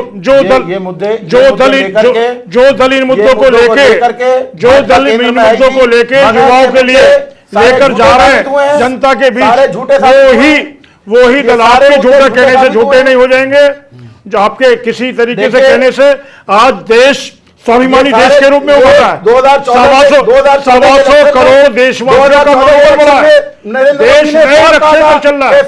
को लेके युवाओं के लिए लेकर जा रहे हैं जनता के बीच, वो ही दल आपके झूठे कहने से झूठे नहीं हो जाएंगे, जो आपके किसी तरीके से कहने से आज देश स्वाभिमानी देश के रूप में उभर रहा है। 250 करोड़ देशवासियों का मनोबल बढ़ा है, देश नए रखने पर चल रहा है,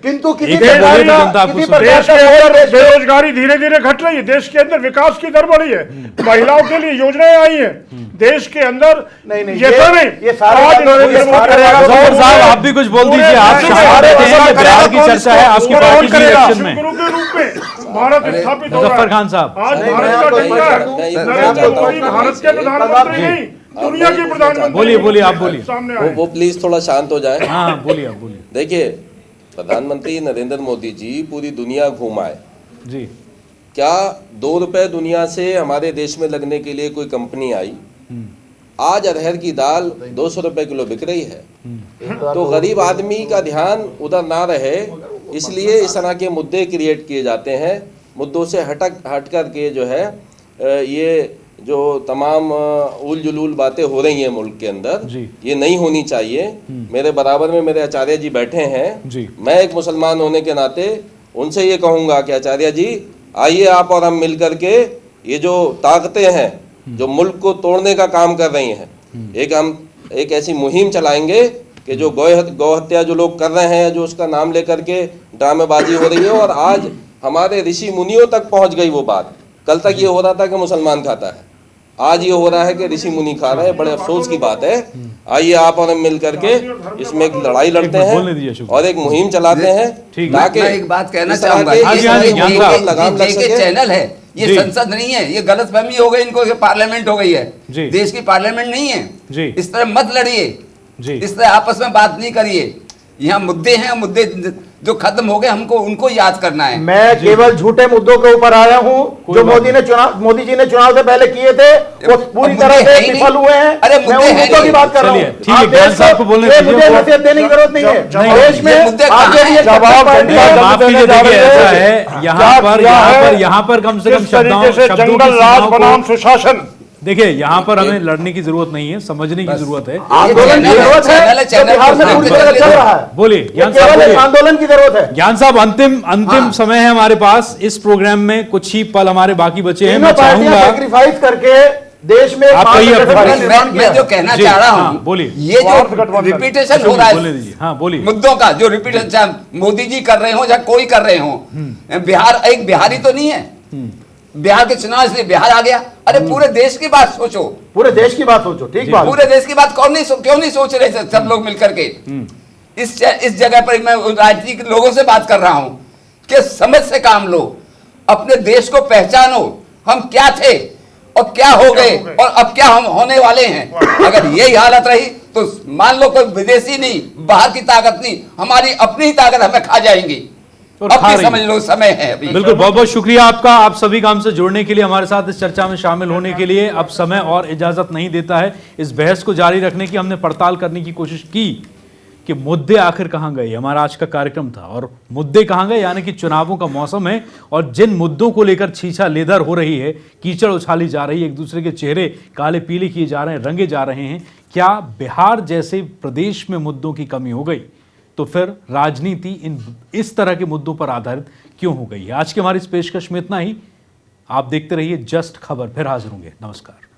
किंतु देश के अंदर बेरोजगारी धीरे धीरे घट रही है, देश के अंदर विकास की दर बढ़ी है, महिलाओं के लिए योजनाएं आई हैं, देश के अंदर ये आप भी कुछ बोल दीजिए। आप बिहार की चर्चा है, आपकी पार्टी की इलेक्शन में गुरु के रूप में भारत स्थापित हो रहा है। मुजफ्फर खान साहब, आज भारत का टिक्का है, नरेंद्र मोदी भारत के प्रधानमंत्री नहीं, दुनिया के प्रधानमंत्री। बोलिए आप बोलिए। वो प्लीज थोड़ा शांत हो जाए। हाँ बोलिए आप बोलिए। देखिए, प्रधानमंत्री नरेंद्र मोदी जी पूरी दुनिया घूम आए जी। क्या 2 रुपए दुनिया से हमारे देश में लगने के लिए कोई कंपनी आई? आज अरहर की दाल 200 रुपए किलो बिक रही है। तो गरीब आदमी का ध्यान उधर ना रहे, इसलिए इस तरह के मुद्दे क्रिएट किए जाते हैं। मुद्दों से हट कर के जो है ये जो तमाम उल जुलूल बातें हो रही हैं मुल्क के अंदर, ये नहीं होनी चाहिए। मेरे बराबर में मेरे आचार्य जी बैठे हैं, मैं एक मुसलमान होने के नाते उनसे ये कहूँगा कि आचार्य जी आइए आप और हम मिल कर के ये जो ताकतें हैं जो मुल्क को तोड़ने का काम कर रही हैं, हम एक ऐसी मुहिम चलाएंगे कि जो गौ हत्या जो लोग कर रहे हैं, जो उसका नाम लेकर के ड्रामेबाजी हो रही है, और आज हमारे ऋषि मुनियों तक पहुंच गई वो बात। कल तक ये हो रहा था कि मुसलमान खाता है, आज ये हो रहा है कि ऋषि मुनि खा रहे हैं। बड़े अफसोस की बात है। आइए आप और हम मिल करके इसमें एक लड़ाई लड़ते हैं और एक मुहिम चलाते हैं, ताकि मैं एक बात कहना इस तरह चाहूंगा, के लगाम लग ये सके। चैनल है, ये संसद नहीं है, ये गलतफहमी हो गई इनको, ये पार्लियामेंट हो गई है, देश की पार्लियामेंट नहीं है। इस तरह मत लड़िए, इस तरह आपस में बात नहीं करिए। यहाँ मुद्दे हैं, मुद्दे जो खत्म हो गए हमको उनको याद करना है। मैं केवल झूठे मुद्दों के ऊपर आया हूँ जो मोदी जी ने चुनाव से पहले किए थे, वो पूरी तरह से विफल हुए हैं। अरे मैं उन मुद्दों की बात कर रहा हूँ। ठीक है, ज्ञान साहब को बोलने दीजिए। मुझे नसीहत देने की जरूरत नहीं है। देश में यहाँ पर कम से कम शब्दों बनाम सुशासन, देखिए, यहाँ पर हमें लड़ने की जरूरत नहीं है, समझने की जरूरत है। आंदोलन की जरूरत है, बिहार में पूरी तरह चल रहा है। बोलिए ज्ञान साहब, बोलिए। आंदोलन की जरूरत है। ज्ञान साहब, अंतिम समय है हमारे पास इस प्रोग्राम में, कुछ ही पल हमारे बाकी बचे हैं। मैं चाहूंगा सैक्रिफाइस करके देश में मैं जो कहना चाह रहा हूँ, बोलिए, ये जो रिपीटेशन हो रहा है, हाँ बोलिए, मुद्दों का जो रिपीटेशन, चाहे मोदी जी कर रहे हो या कोई कर रहे हो, बिहार एक बिहारी तो नहीं है, बिहार के चुनाव इसलिए बिहार आ गया। अरे पूरे देश की बात सोचो, पूरे देश की बात सोचो, ठीक बात। पूरे देश की बात क्यों नहीं सोच रहे थे सब लोग मिलकर के? इस जगह पर मैं राजनीतिक लोगों से बात कर रहा हूं कि समझ से काम लो, अपने देश को पहचानो, हम क्या थे और क्या हो गए और अब क्या हम होने वाले हैं। अगर यही हालत रही तो मान लो कोई विदेशी नहीं, बाहर की ताकत नहीं, हमारी अपनी ही ताकत हमें खा जाएंगी। अब समझ लो, समय है अभी। बिल्कुल, बहुत बहुत शुक्रिया आपका, आप सभी काम से जुड़ने के लिए, हमारे साथ इस चर्चा में शामिल होने के लिए। अब समय और इजाजत नहीं देता है इस बहस को जारी रखने की। हमने पड़ताल करने की कोशिश की कि मुद्दे आखिर कहां गए। हमारा आज का कार्यक्रम था और मुद्दे कहां गए, यानी कि चुनावों का मौसम है और जिन मुद्दों को लेकर छीछा लेदर हो रही है, कीचड़ उछाली जा रही है, एक दूसरे के चेहरे काले पीले किए जा रहे हैं, रंगे जा रहे हैं, क्या बिहार जैसे प्रदेश में मुद्दों की कमी हो गई तो फिर राजनीति इस तरह के मुद्दों पर आधारित क्यों हो गई है। आज की हमारी इस पेशकश में इतना ही। आप देखते रहिए जस्ट खबर, फिर हाजिर होंगे। नमस्कार।